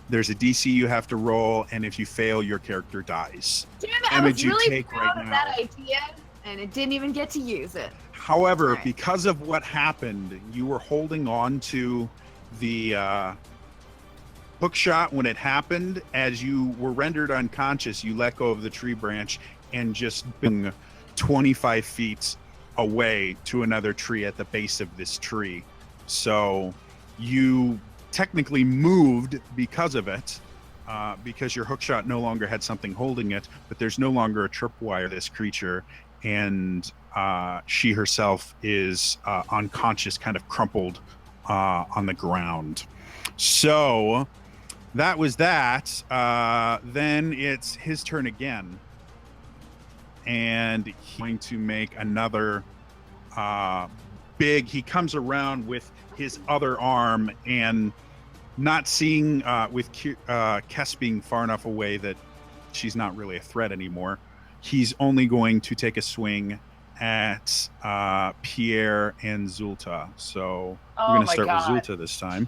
there's a DC you have to roll, and if you fail, your character dies. Damn it! I damage was you really take proud right of now. that idea, and it didn't even get to use it. However, Alright. because of what happened, you were holding on to the hook shot when it happened. As you were rendered unconscious, you let go of the tree branch and just bing 25 feet away to another tree at the base of this tree. So you technically moved because of it, because your hook shot no longer had something holding it, but there's no longer a tripwire this creature, and she herself is unconscious, kind of crumpled on the ground. So that was that. Then it's his turn again, and he's going to make another big. He comes around with his other arm, and not seeing with Kess being far enough away that she's not really a threat anymore, he's only going to take a swing at Pierre and Zulta. So we're going to start with Zulta this time.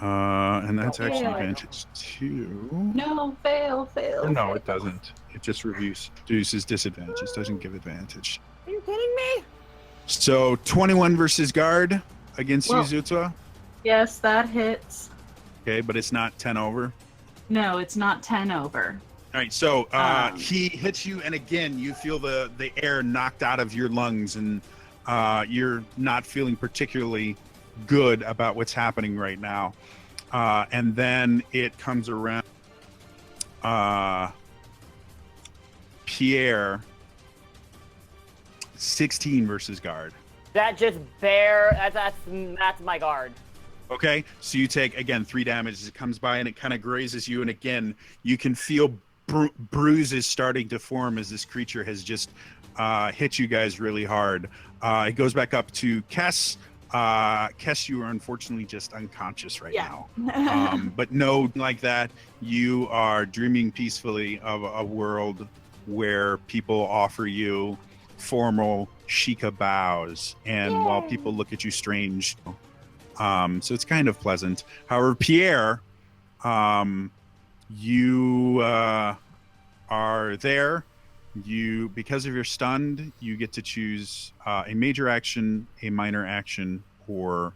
And that's actually advantage 2. No, fail. Or no, it doesn't. It just reduces disadvantage. It doesn't give advantage. Are you kidding me? So 21 versus guard against Well- you, Zulta. Yes, that hits. Okay, but it's not 10 over. No, it's not 10 over. All right, so he hits you, and again, you feel the air knocked out of your lungs, and you're not feeling particularly good about what's happening right now. And then it comes around. Pierre, 16 versus guard. That just that's my guard. Okay, so you take, again, 3 damage as it comes by, and it kind of grazes you, and again, you can feel bruises starting to form as this creature has just hit you guys really hard. It goes back up to Kess. Kess, you are unfortunately just unconscious right now. But no, like that, you are dreaming peacefully of a world where people offer you formal shika bows, and while people look at you strange. So it's kind of pleasant. However, Pierre, you are there. You, because of your stunned, you get to choose a major action, a minor action, or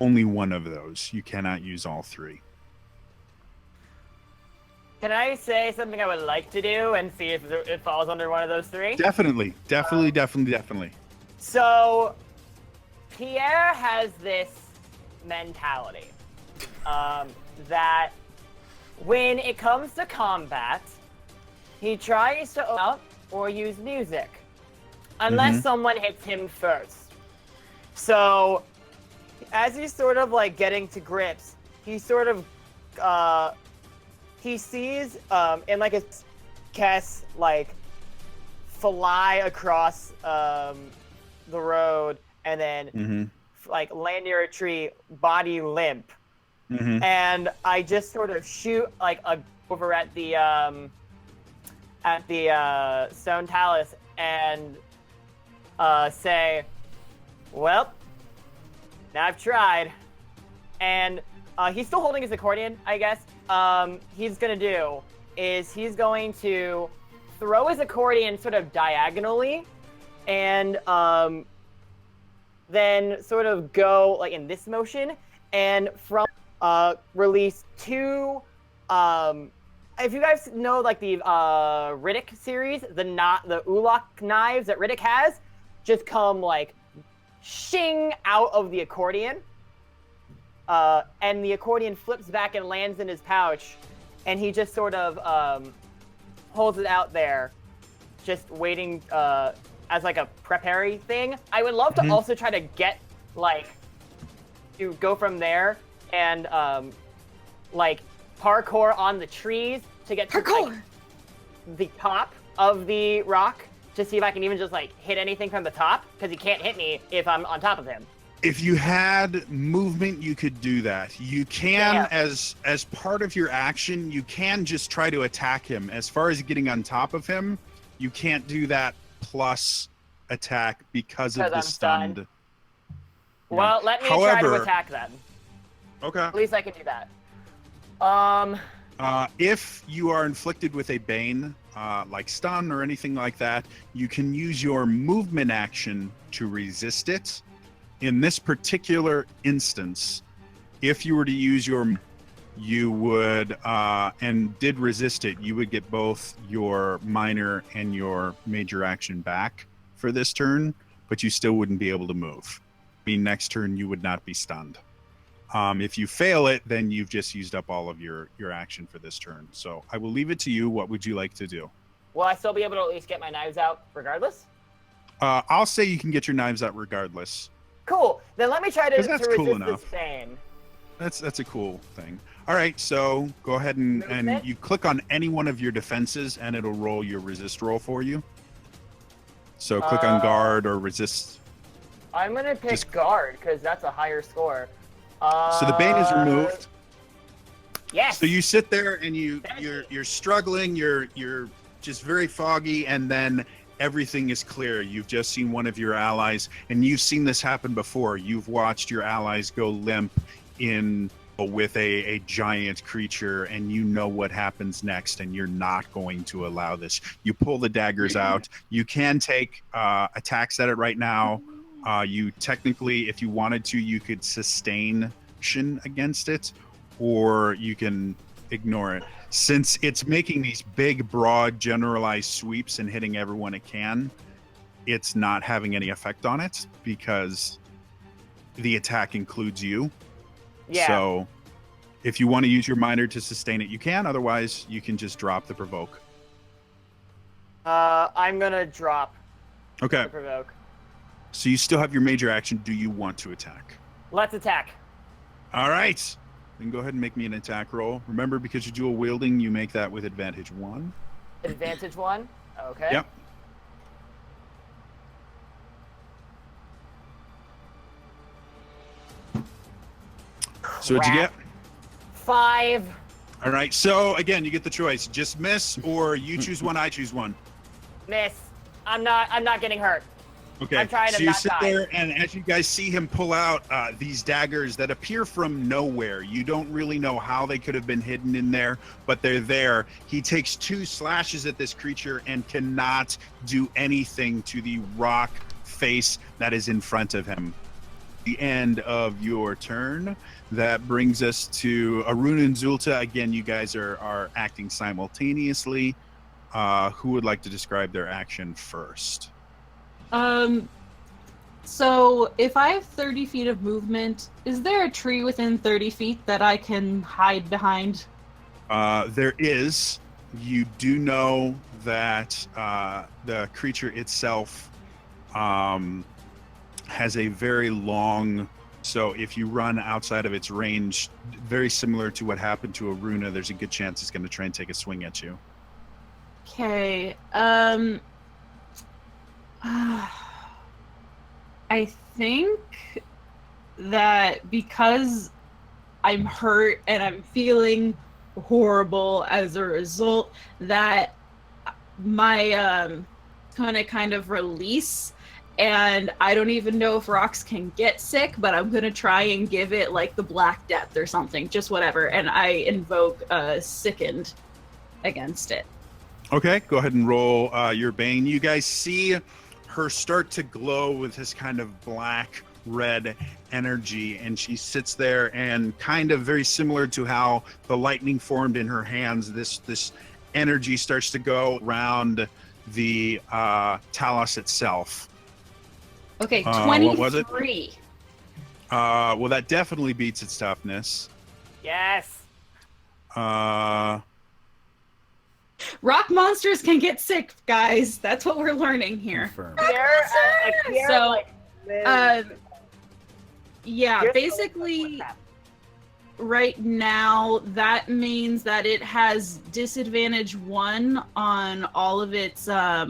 only one of those. You cannot use all 3. Can I say something I would like to do and see if it falls under one of those 3? Definitely. So, Pierre has this mentality that when it comes to combat, he tries to up or use music, unless someone hits him first. So, as he's sort of like getting to grips, he sort of he sees in like a Kess like fly across the road and then like land near a tree, body limp. And I just sort of shoot like over at the stone talus and say, well, now I've tried. And he's still holding his accordion, I guess. He's going to throw his accordion sort of diagonally and then sort of go like in this motion, and from release 2 if you guys know like the Riddick series, the Ulok knives that Riddick has just come like shing out of the accordion, and the accordion flips back and lands in his pouch, and he just sort of holds it out there, just waiting as like a preparatory thing. I would love to also try to get like to go from there and like parkour on the trees to get to like, the top of the rock to see if I can even just like hit anything from the top, because he can't hit me if I'm on top of him. If you had movement, you could do that. You can, as part of your action, you can just try to attack him. As far as getting on top of him, you can't do that plus attack because of the I'm stunned. stunned. Well, let me try to attack then. Okay. At least I can do that. If you are inflicted with a bane, like stun or anything like that, you can use your movement action to resist it. In this particular instance, if you were to use you would, and did resist it, you would get both your minor and your major action back for this turn, but you still wouldn't be able to move. Next turn, you would not be stunned. If you fail it, then you've just used up all of your action for this turn. So I will leave it to you. What would you like to do? Will I still be able to at least get my knives out regardless? I'll say you can get your knives out regardless. Cool. Then let me try to resist cool enough. this bane. That's a cool thing. All right, so go ahead and you click on any one of your defenses, and it'll roll your resist roll for you. So click on guard or resist. I'm gonna pick guard because that's a higher score. So the bane is removed. Yes. So you sit there and you're struggling. You're just very foggy, and then everything is clear. You've just seen one of your allies, and you've seen this happen before. You've watched your allies go limp with a giant creature, and you know what happens next, and you're not going to allow this. You pull the daggers out. You can take attacks at it right now. You technically, if you wanted to, you could sustain action against it, or you can ignore it. Since it's making these big, broad, generalized sweeps and hitting everyone it can, it's not having any effect on it because the attack includes you. Yeah. So if you want to use your minor to sustain it, you can. Otherwise, you can just drop the provoke. I'm gonna drop Okay. the provoke. So you still have your major action. Do you want to attack? Let's attack. All right. Then go ahead and make me an attack roll. Remember, because you're dual wielding, you make that with advantage 1. Advantage 1? Okay. Yep. So what'd you get? 5. All right. So again, you get the choice: just miss, or you choose one, I choose one. Miss. I'm not getting hurt. Okay. I'm trying to so you not sit die. there, and as you guys see him pull out these daggers that appear from nowhere, you don't really know how they could have been hidden in there, but they're there. He takes 2 slashes at this creature and cannot do anything to the rock face that is in front of him. The end of your turn. That brings us to Arun and Zulta. Again, you guys are acting simultaneously. Who would like to describe their action first? So if I have 30 feet of movement, is there a tree within 30 feet that I can hide behind? There is. You do know that the creature itself has a very long, so if you run outside of its range, very similar to what happened to Aruna, there's a good chance it's going to try and take a swing at you. Okay. I think that because I'm hurt and I'm feeling horrible as a result, that my gonna kind of release, and I don't even know if rocks can get sick, but I'm gonna try and give it like the Black Death or something, just whatever, and I invoke Sickened against it. Okay, go ahead and roll your Bane. You guys see her start to glow with this kind of black red energy, and she sits there, and kind of very similar to how the lightning formed in her hands, this energy starts to go around the talus itself. Okay, 23. What was it? Well, that definitely beats its toughness. Yes. Rock monsters can get sick, guys. That's what we're learning here. Confirmed. Yeah, basically, right now, that means that it has disadvantage 1 on all of its, I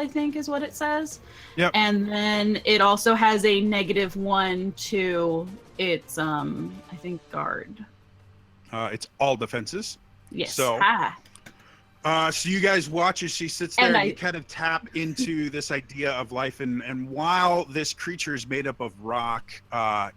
think is what it says. Yep. And then it also has a -1 to its, I think, guard. It's all defenses. Yes. So, So you guys watch as she sits there, and you kind of tap into this idea of life. And while this creature is made up of rock,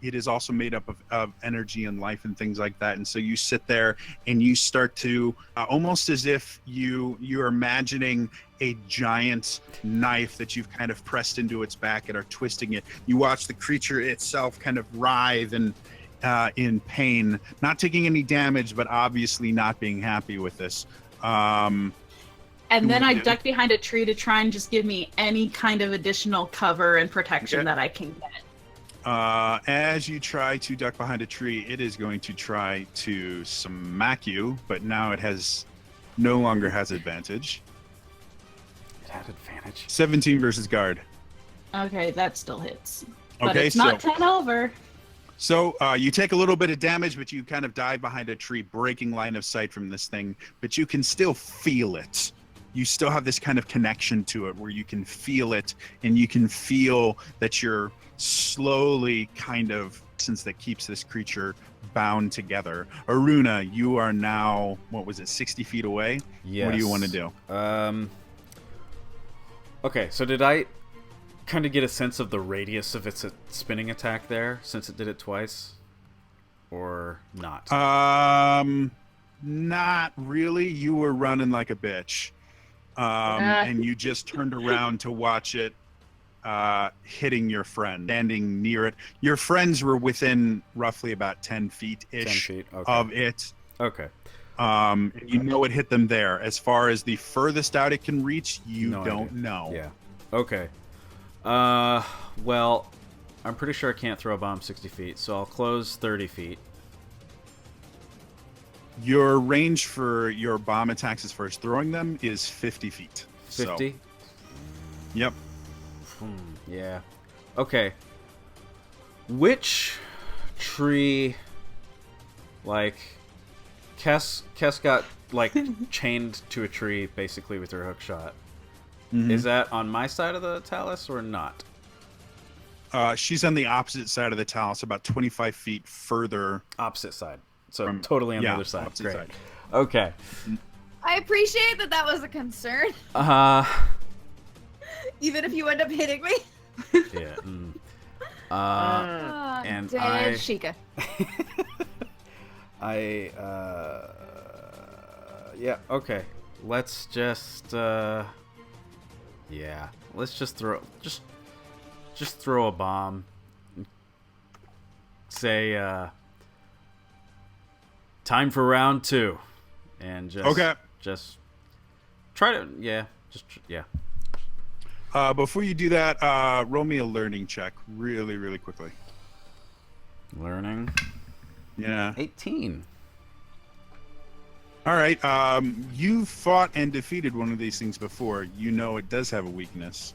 it is also made up of energy and life and things like that. And so you sit there and you start to, almost as if you're imagining a giant knife that you've kind of pressed into its back and are twisting it. You watch the creature itself kind of writhe and in pain, not taking any damage, but obviously not being happy with this. And then I duck behind a tree to try and just give me any kind of additional cover and protection that I can get. As you try to duck behind a tree, it is going to try to smack you, but now it no longer has advantage. It had advantage. 17 versus guard. Okay, that still hits. But Okay, it's not 10 over. So you take a little bit of damage, but you kind of dive behind a tree, breaking line of sight from this thing, but you can still feel it. You still have this kind of connection to it where you can feel it, and you can feel that you're slowly kind of, since that keeps this creature bound together. Aruna, you are now, 60 feet away? Yes. What do you want to do? Okay, so did I kind of get a sense of the radius of its spinning attack there, since it did it twice, or not? Not really. You were running like a bitch, and you just turned around to watch it hitting your friend, standing near it. Your friends were within roughly about 10 feet-ish 10 feet, okay. of it. Okay. You know it hit them there. As far as the furthest out it can reach, you don't know. Yeah. Okay. Well, I'm pretty sure I can't throw a bomb 60 feet, so I'll close 30 feet. Your range for your bomb attacks as far as throwing them is 50 feet. 50? So, yep. Yeah. Okay. Which tree, like, Kess got, like, chained to a tree, basically, with her hook shot. Mm-hmm. Is that on my side of the talus or not? She's on the opposite side of the talus, about 25 feet further. Opposite side. So totally on the other side. Great. Side. Okay. I appreciate that was a concern. Even if you end up hitting me. Yeah. And Sheikah. Yeah, okay. Let's just let's just throw a bomb. Say time for round 2. And just try to before you do that, roll me a learning check really, really quickly. Learning? Yeah. 18. All right. You've fought and defeated one of these things before. You know it does have a weakness.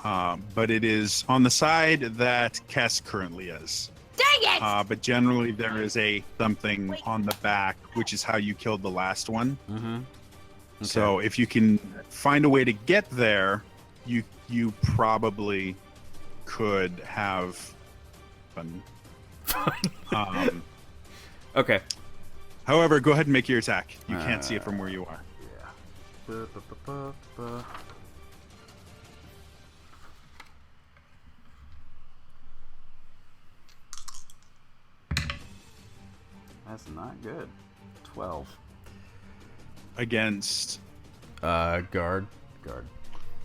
But it is on the side that Kess currently is. Dang it! But generally there is something on the back, which is how you killed the last one. Mm-hmm. Okay. So if you can find a way to get there, you probably could have fun. Okay. However, go ahead and make your attack. You can't see it from where you are. Yeah. That's not good. 12. Against? Guard.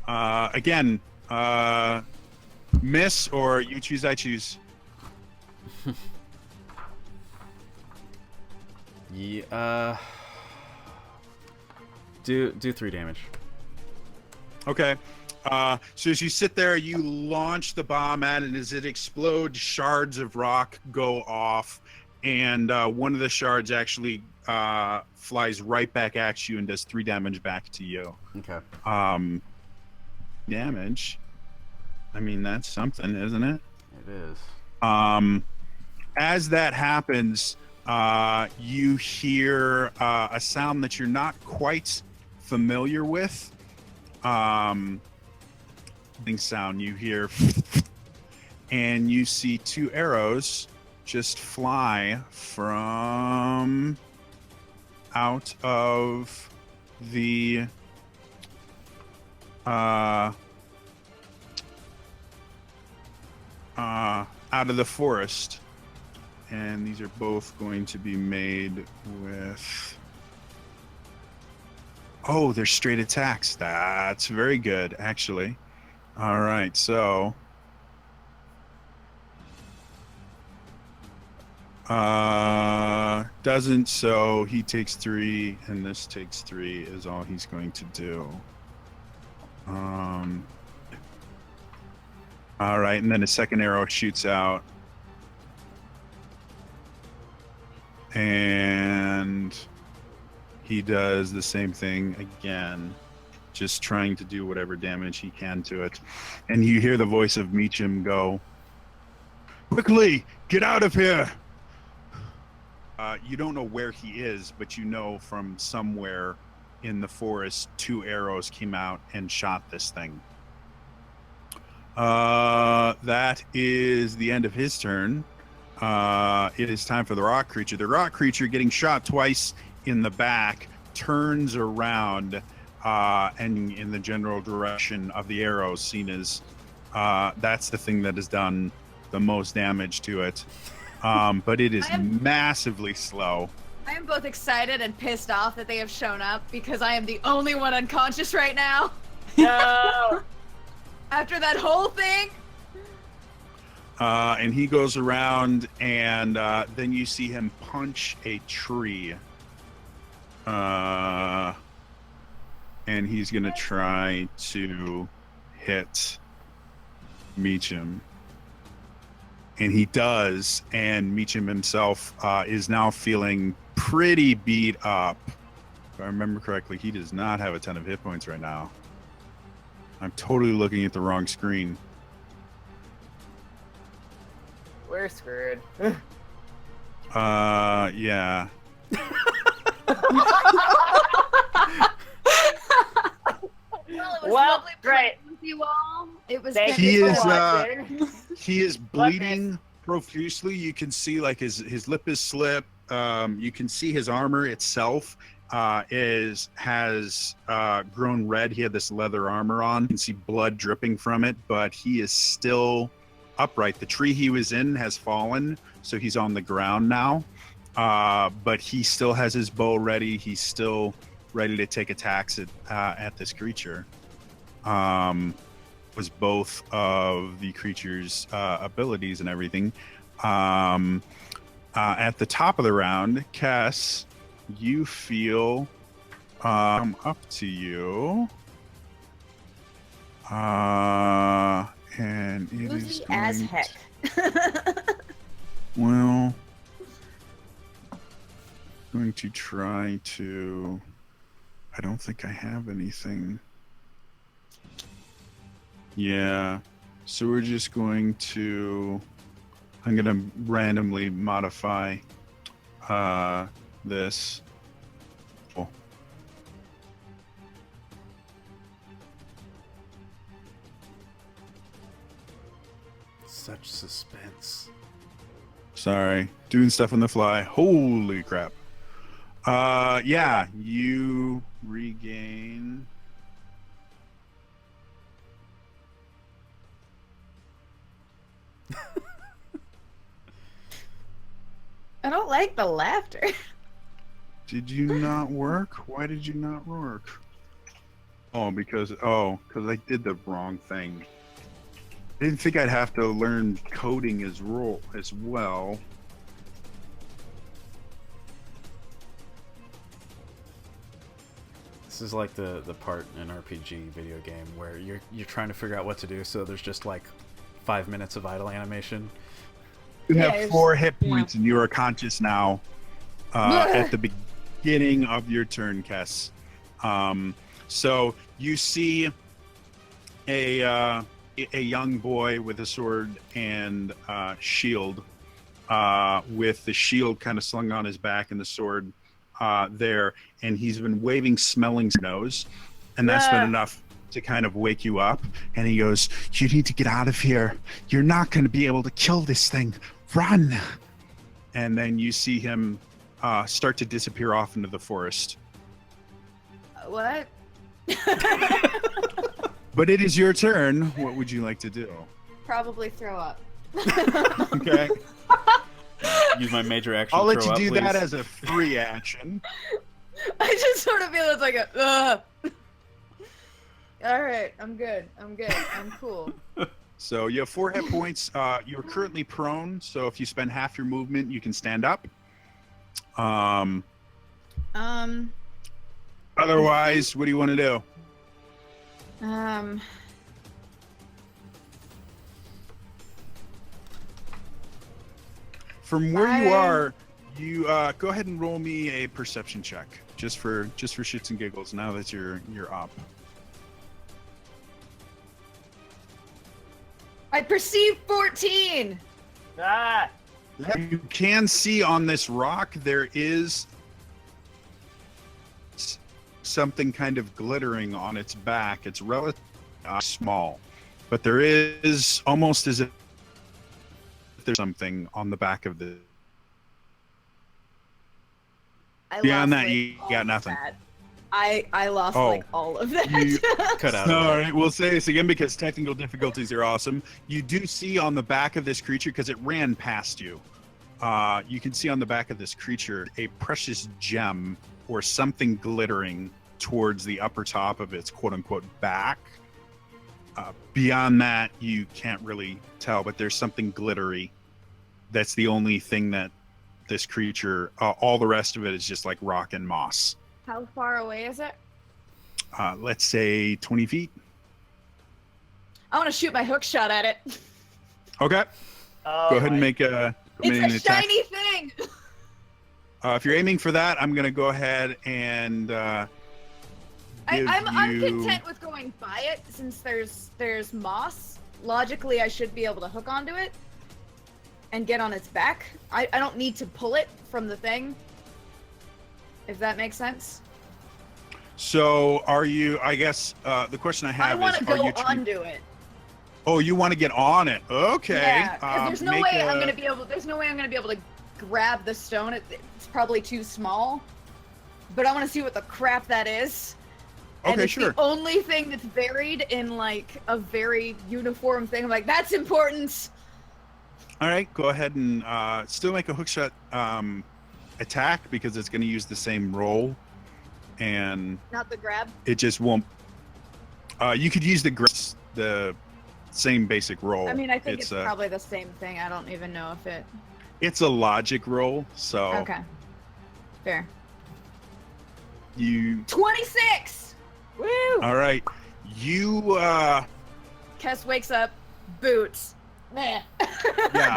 Again, miss or you choose, I choose. Yeah. Do 3 damage. Okay. So as you sit there, you launch the bomb at it, and as it explodes, shards of rock go off, and one of the shards actually flies right back at you and does 3 damage back to you. Okay. Damage. I mean, that's something, isn't it? It is. As that happens, you hear a sound that you're not quite familiar with. Sound you hear, and you see 2 arrows just fly from out of the out of the forest, and these are both going to be made with. Oh, they're straight attacks. That's very good, actually. All right, so doesn't, so he takes 3 and this takes 3 is all he's going to do. All right, and then a second arrow shoots out, and he does the same thing again, just trying to do whatever damage he can to it. And you hear the voice of Meacham go, "Quickly, get out of here!" You don't know where he is, but you know from somewhere in the forest 2 arrows came out and shot this thing. That is the end of his turn. It is time for the rock creature. The rock creature, getting shot twice in the back, turns around and in the general direction of the arrows, seen as that's the thing that has done the most damage to it. But it is massively slow. I am both excited and pissed off that they have shown up because I am the only one unconscious right now. No. After that whole thing. And he goes around, and then you see him punch a tree. And he's going to try to hit Meacham. And he does, and Meacham himself is now feeling pretty beat up. If I remember correctly, he does not have a ton of hit points right now. I'm totally looking at the wrong screen. We're screwed. Yeah. Well, great. With you all. It was Thank He you is, for watching. He is bleeding profusely. You can see like his lip is slit. You can see his armor itself has grown red. He had this leather armor on. You can see blood dripping from it, but he is still upright. The tree he was in has fallen, so he's on the ground now. But he still has his bow ready. He's still ready to take attacks at this creature. Was both of the creature's abilities and everything. At the top of the round, Cass, you feel come up to you. And it is Woozy as going heck. Well, going to try to. I don't think I have anything. Yeah, so we're just going to. I'm going to randomly modify this. Oh. Such suspense. Sorry, doing stuff on the fly. Holy crap. Yeah, you regain. I don't like the laughter. Did you not work? Why did you not work? Oh, because I did the wrong thing. I didn't think I'd have to learn coding as well. This is like the part in an RPG video game where you're trying to figure out what to do, so there's just like 5 minutes of idle animation. You have 4 hit points, and you are conscious now. At the beginning of your turn, Kess. So you see a young boy with a sword and shield, with the shield kind of slung on his back and the sword there, and he's been waving smelling nose, and that's been enough to kind of wake you up. And he goes, "You need to get out of here. You're not going to be able to kill this thing. Run!" And then you see him start to disappear off into the forest. What? But it is your turn. What would you like to do? Probably throw up. Okay. Use my major action. I'll to let throw you do up, that please. as a free action. I just sort of feel it's like a. All right, I'm good. I'm cool. So you have 4 hit points. You're currently prone, so if you spend half your movement, you can stand up. Otherwise, what do you want to do? From where you are, you go ahead and roll me a perception check, just for shits and giggles. Now that you're up. I perceive 14. Ah! You can see on this rock there is something kind of glittering on its back. It's relatively small, but there is almost as if there's something on the back of the. Beyond that, you got nothing. I lost like all of that. You Cut out. all right, we'll say this again because technical difficulties are awesome. You do see on the back of this creature, because it ran past you, you can see on the back of this creature a precious gem or something glittering towards the upper top of its quote-unquote back. Beyond that, you can't really tell, but there's something glittery. That's the only thing that this creature, all the rest of it is just like rock and moss. How far away is it? Let's say 20 feet. I want to shoot my hook shot at it. Okay. Oh, Go ahead and make a. It's a attack. shiny thing. If you're aiming for that, I'm gonna go ahead and. I'm content with going by it since there's moss. Logically, I should be able to hook onto it and get on its back. I don't need to pull it from the thing. If that makes sense. So, are you? I guess the question I have I want is, to go are you? onto it. Oh, you want to get on it? Okay. Yeah, 'cause there's no make way a- I'm gonna be able. There's no way I'm gonna be able to grab the stone. It's probably too small. But I want to see what the crap that is. And Okay, it's sure. the only thing that's buried in like a very uniform thing. I'm like, that's important. All right, go ahead and still make a hookshot attack because it's going to use the same roll, and Not the grab. it just won't. You could use the same basic roll. I mean, I think it's a, probably the same thing. I don't even know if it. It's a logic roll, so Okay. Fair. you. 26. Woo! All right, you. Kess wakes up. Boots. Meh. Yeah.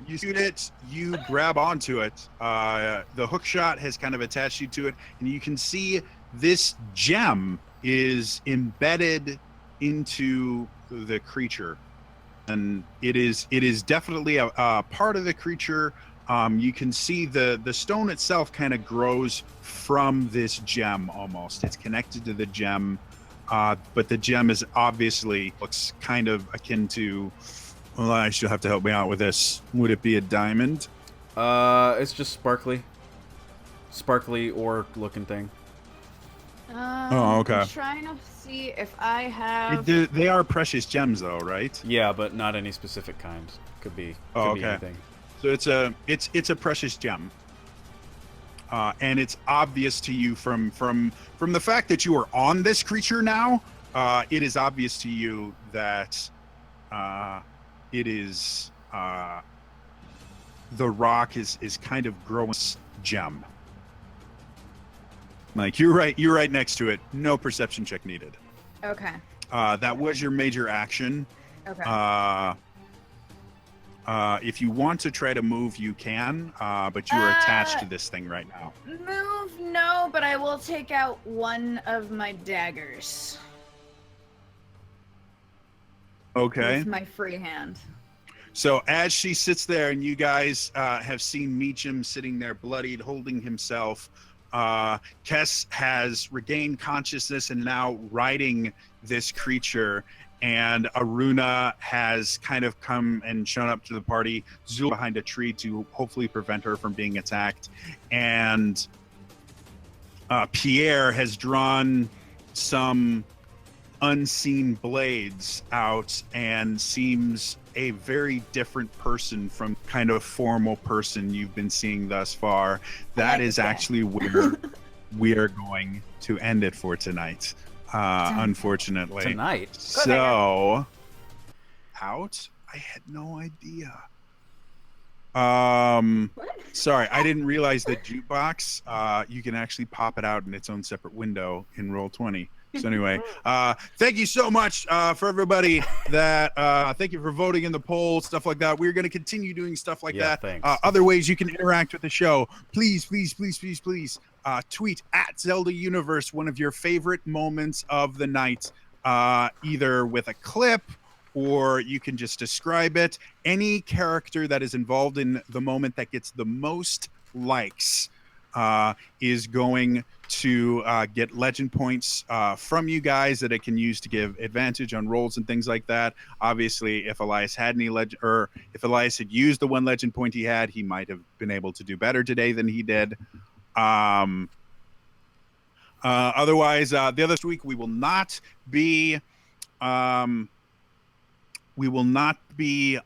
You shoot it, you grab onto it. The hook shot has kind of attached you to it, and you can see this gem is embedded into the creature. And it is definitely a part of the creature. You can see the stone itself kind of grows from this gem almost. It's connected to the gem, but the gem is obviously looks kind of akin to. Well, I should have to help me out with this. Would it be a diamond? It's just sparkly ore looking thing. Oh, okay. I'm trying to see if I have. They are precious gems, though, right? Yeah, but not any specific kind. Could be. Oh, Could be okay. anything. So it's a precious gem, and it's obvious to you from the fact that you are on this creature now. It is obvious to you that it is the rock is kind of growing gem. Like you're right next to it. No perception check needed. Okay. That was your major action. Okay. If you want to try to move, you can, but you are attached to this thing right now. Move, no, but I will take out one of my daggers. Okay. With my free hand. So as she sits there, and you guys have seen Meacham sitting there bloodied, holding himself, Kess has regained consciousness and now riding this creature, and Aruna has kind of come and shown up to the party, Zul behind a tree to hopefully prevent her from being attacked, and Pierre has drawn some unseen blades out and seems a very different person from kind of formal person you've been seeing thus far. That like is that. actually where we are going to end it for tonight, unfortunately. Tonight? So, out? I had no idea. Sorry, I didn't realize that jukebox, you can actually pop it out in its own separate window in Roll20. So anyway, thank you so much for everybody that thank you for voting in the poll, stuff like that. We're going to continue doing stuff like that. Thanks. Other ways you can interact with the show, please tweet at Zelda Universe one of your favorite moments of the night, either with a clip or you can just describe it. Any character that is involved in the moment that gets the most likes is going to get legend points from you guys that it can use to give advantage on rolls and things like that. Obviously, if Elias had any legend, or if Elias had used the one legend point he had, he might have been able to do better today than he did. Otherwise, the other week we will not be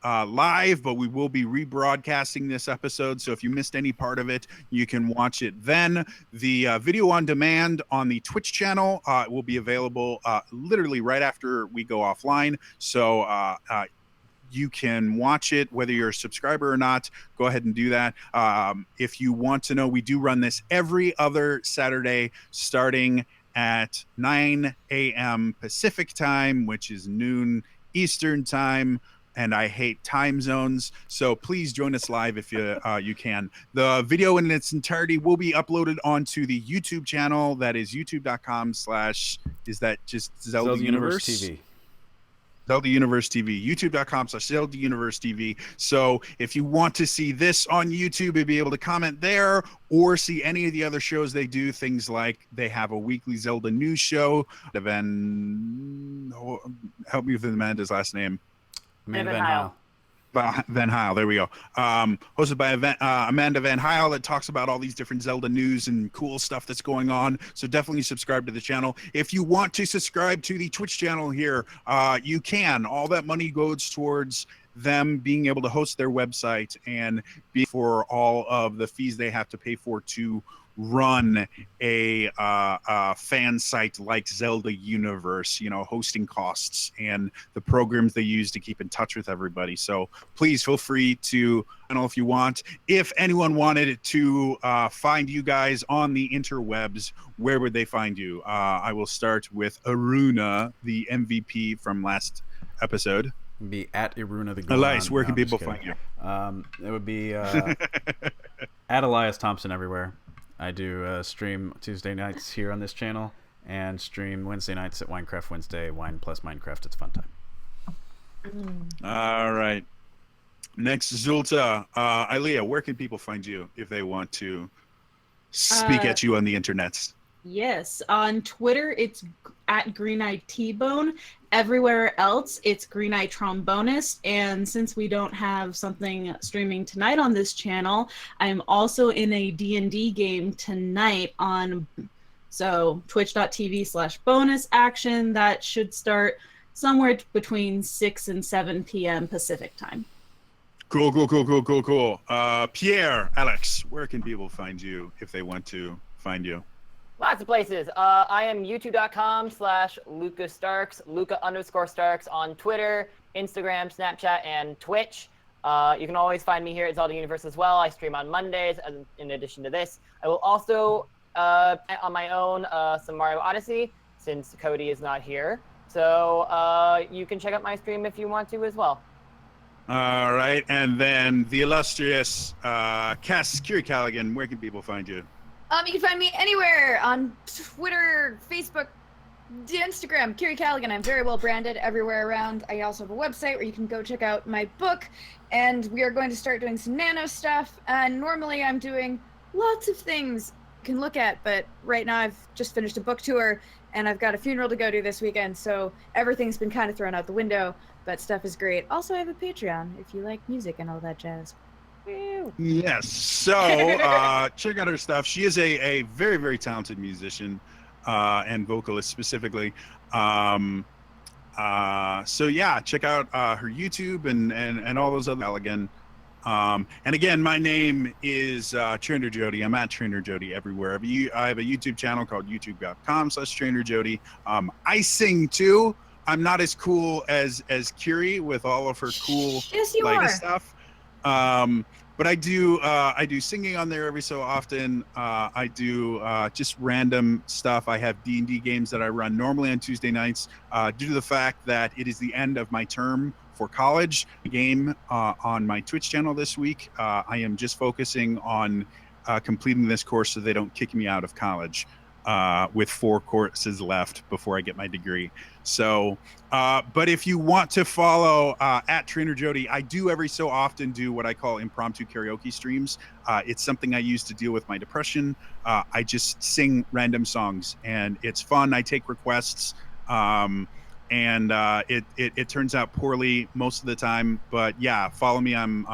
live, but we will be rebroadcasting this episode. So if you missed any part of it, you can watch it then. The video on demand on the Twitch channel will be available literally right after we go offline. So you can watch it whether you're a subscriber or not. Go ahead and do that. If you want to know, we do run this every other Saturday starting at 9 a.m. Pacific time, which is noon Eastern time, and I hate time zones, so please join us live if you can. The video in its entirety will be uploaded onto the YouTube channel. That is youtube.com/ is that just Zelda Universe TV? Zelda Universe TV, youtube.com/ Zelda Universe TV. So if you want to see this on YouTube, you'll be able to comment there or see any of the other shows they do. Things like they have a weekly Zelda news show. Help me with Amanda's last name. Amanda Van Hyle. Van Hyle, there we go. Hosted by Amanda Van Hyle, that talks about all these different Zelda news and cool stuff that's going on. So definitely subscribe to the channel. If you want to subscribe to the Twitch channel here, you can. All that money goes towards them being able to host their website and for all of the fees they have to pay for to run a fan site like Zelda Universe, hosting costs and the programs they use to keep in touch with everybody. So please feel free to, if you want. If anyone wanted to find you guys on the interwebs, where would they find you? I will start with Aruna, the MVP from last episode. Be at Iruna the Goron. Elias, where can people find you? It would be at Elias Thompson everywhere. I do stream Tuesday nights here on this channel and stream Wednesday nights at Winecraft Wednesday. Wine plus Minecraft. It's a fun time. All right. Next, Zulta. Ilea, where can people find you if they want to speak at you on the internets? Yes, on Twitter it's at Green Eye T-Bone. Everywhere else it's Green Eye Trombonist. And since we don't have something streaming tonight on this channel, I'm also in a D&D game tonight on twitch.tv/bonus action. That should start somewhere between 6 and 7 p.m. Pacific time. Cool. Pierre, Alex, where can people find you if they want to find you? Lots of places. I am youtube.com/LucaStarks, Luca_Starks on Twitter, Instagram, Snapchat, and Twitch. You can always find me here at Zelda Universe as well. I stream on Mondays in addition to this. I will also, on my own, some Mario Odyssey, since Cody is not here. So you can check out my stream if you want to as well. All right. And then the illustrious Cass Kiri Callaghan, where can people find you? You can find me anywhere on Twitter, Facebook, Instagram, Kiri Callaghan. I'm very well branded everywhere around. I also have a website where you can go check out my book, and we are going to start doing some nano stuff. And normally I'm doing lots of things you can look at, but right now I've just finished a book tour, and I've got a funeral to go to this weekend, so everything's been kind of thrown out the window, but stuff is great. Also, I have a Patreon if you like music and all that jazz. Yes. So check out her stuff. She is a very, very talented musician and vocalist specifically. So yeah, check out her YouTube and all those other again. And again, my name is TrainerJodie. I'm at TrainerJodie everywhere. I have a YouTube channel called youtube.com/TrainerJodie. I sing too. I'm not as cool as Kiri with all of her cool Yes, you latest are. stuff. But I do singing on there every so often. I do just random stuff. I have D&D games that I run normally on Tuesday nights due to the fact that it is the end of my term for college. Game on my Twitch channel this week. I am just focusing on completing this course so they don't kick me out of college with 4 courses left before I get my degree. So, but if you want to follow at TrainerJodie, I do every so often do what I call impromptu karaoke streams. It's something I use to deal with my depression. I just sing random songs and it's fun. I take requests. And it turns out poorly most of the time, but yeah, follow me. I'm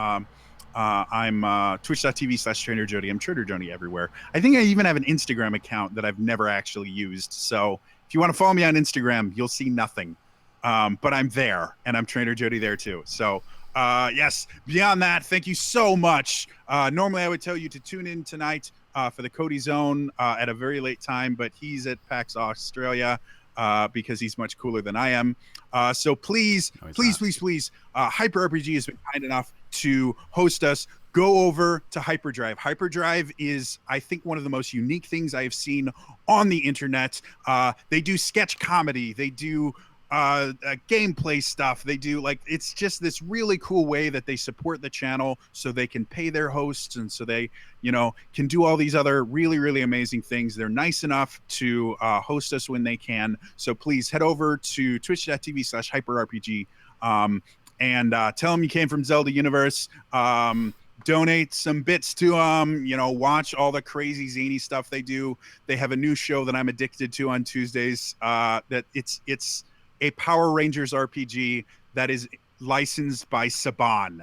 twitch.tv/TrainerJodie. I'm TrainerJodie everywhere. I think I even have an Instagram account that I've never actually used. So if you want to follow me on Instagram, you'll see nothing. But I'm there and I'm TrainerJodie there too. So yes, beyond that, thank you so much. Normally I would tell you to tune in tonight for the Cody Zone at a very late time, but he's at PAX Australia. Because he's much cooler than I am. So please, Hyper RPG has been kind enough to host us. Go over to Hyperdrive. Hyperdrive is, I think, one of the most unique things I have seen on the internet. They do sketch comedy. They do gameplay stuff. They do it's just this really cool way that they support the channel so they can pay their hosts and so they can do all these other really, really amazing things. They're nice enough to host us when they can. So please head over to twitch.tv/hyperrpg and tell them you came from Zelda Universe. Donate some bits to them, watch all the crazy zany stuff they do. They have a new show that I'm addicted to on Tuesdays that it's a Power Rangers RPG that is licensed by Saban.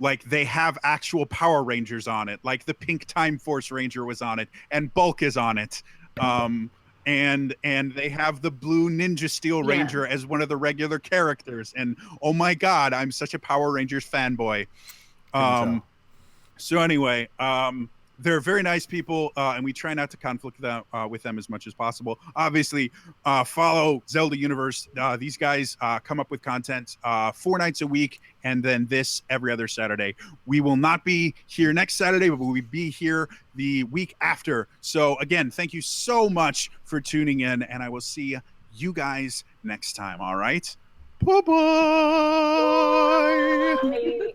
Like they have actual Power Rangers on it. Like the Pink Time Force Ranger was on it and Bulk is on it. And they have the Blue Ninja Steel Ranger as one of the regular characters. And oh my God, I'm such a Power Rangers fanboy. So anyway, they're very nice people, and we try not to conflict with them as much as possible. Obviously, follow Zelda Universe. These guys come up with content 4 nights a week, and then this every other Saturday. We will not be here next Saturday, but we'll be here the week after. So again, thank you so much for tuning in, and I will see you guys next time. All right? Bye-bye. Bye.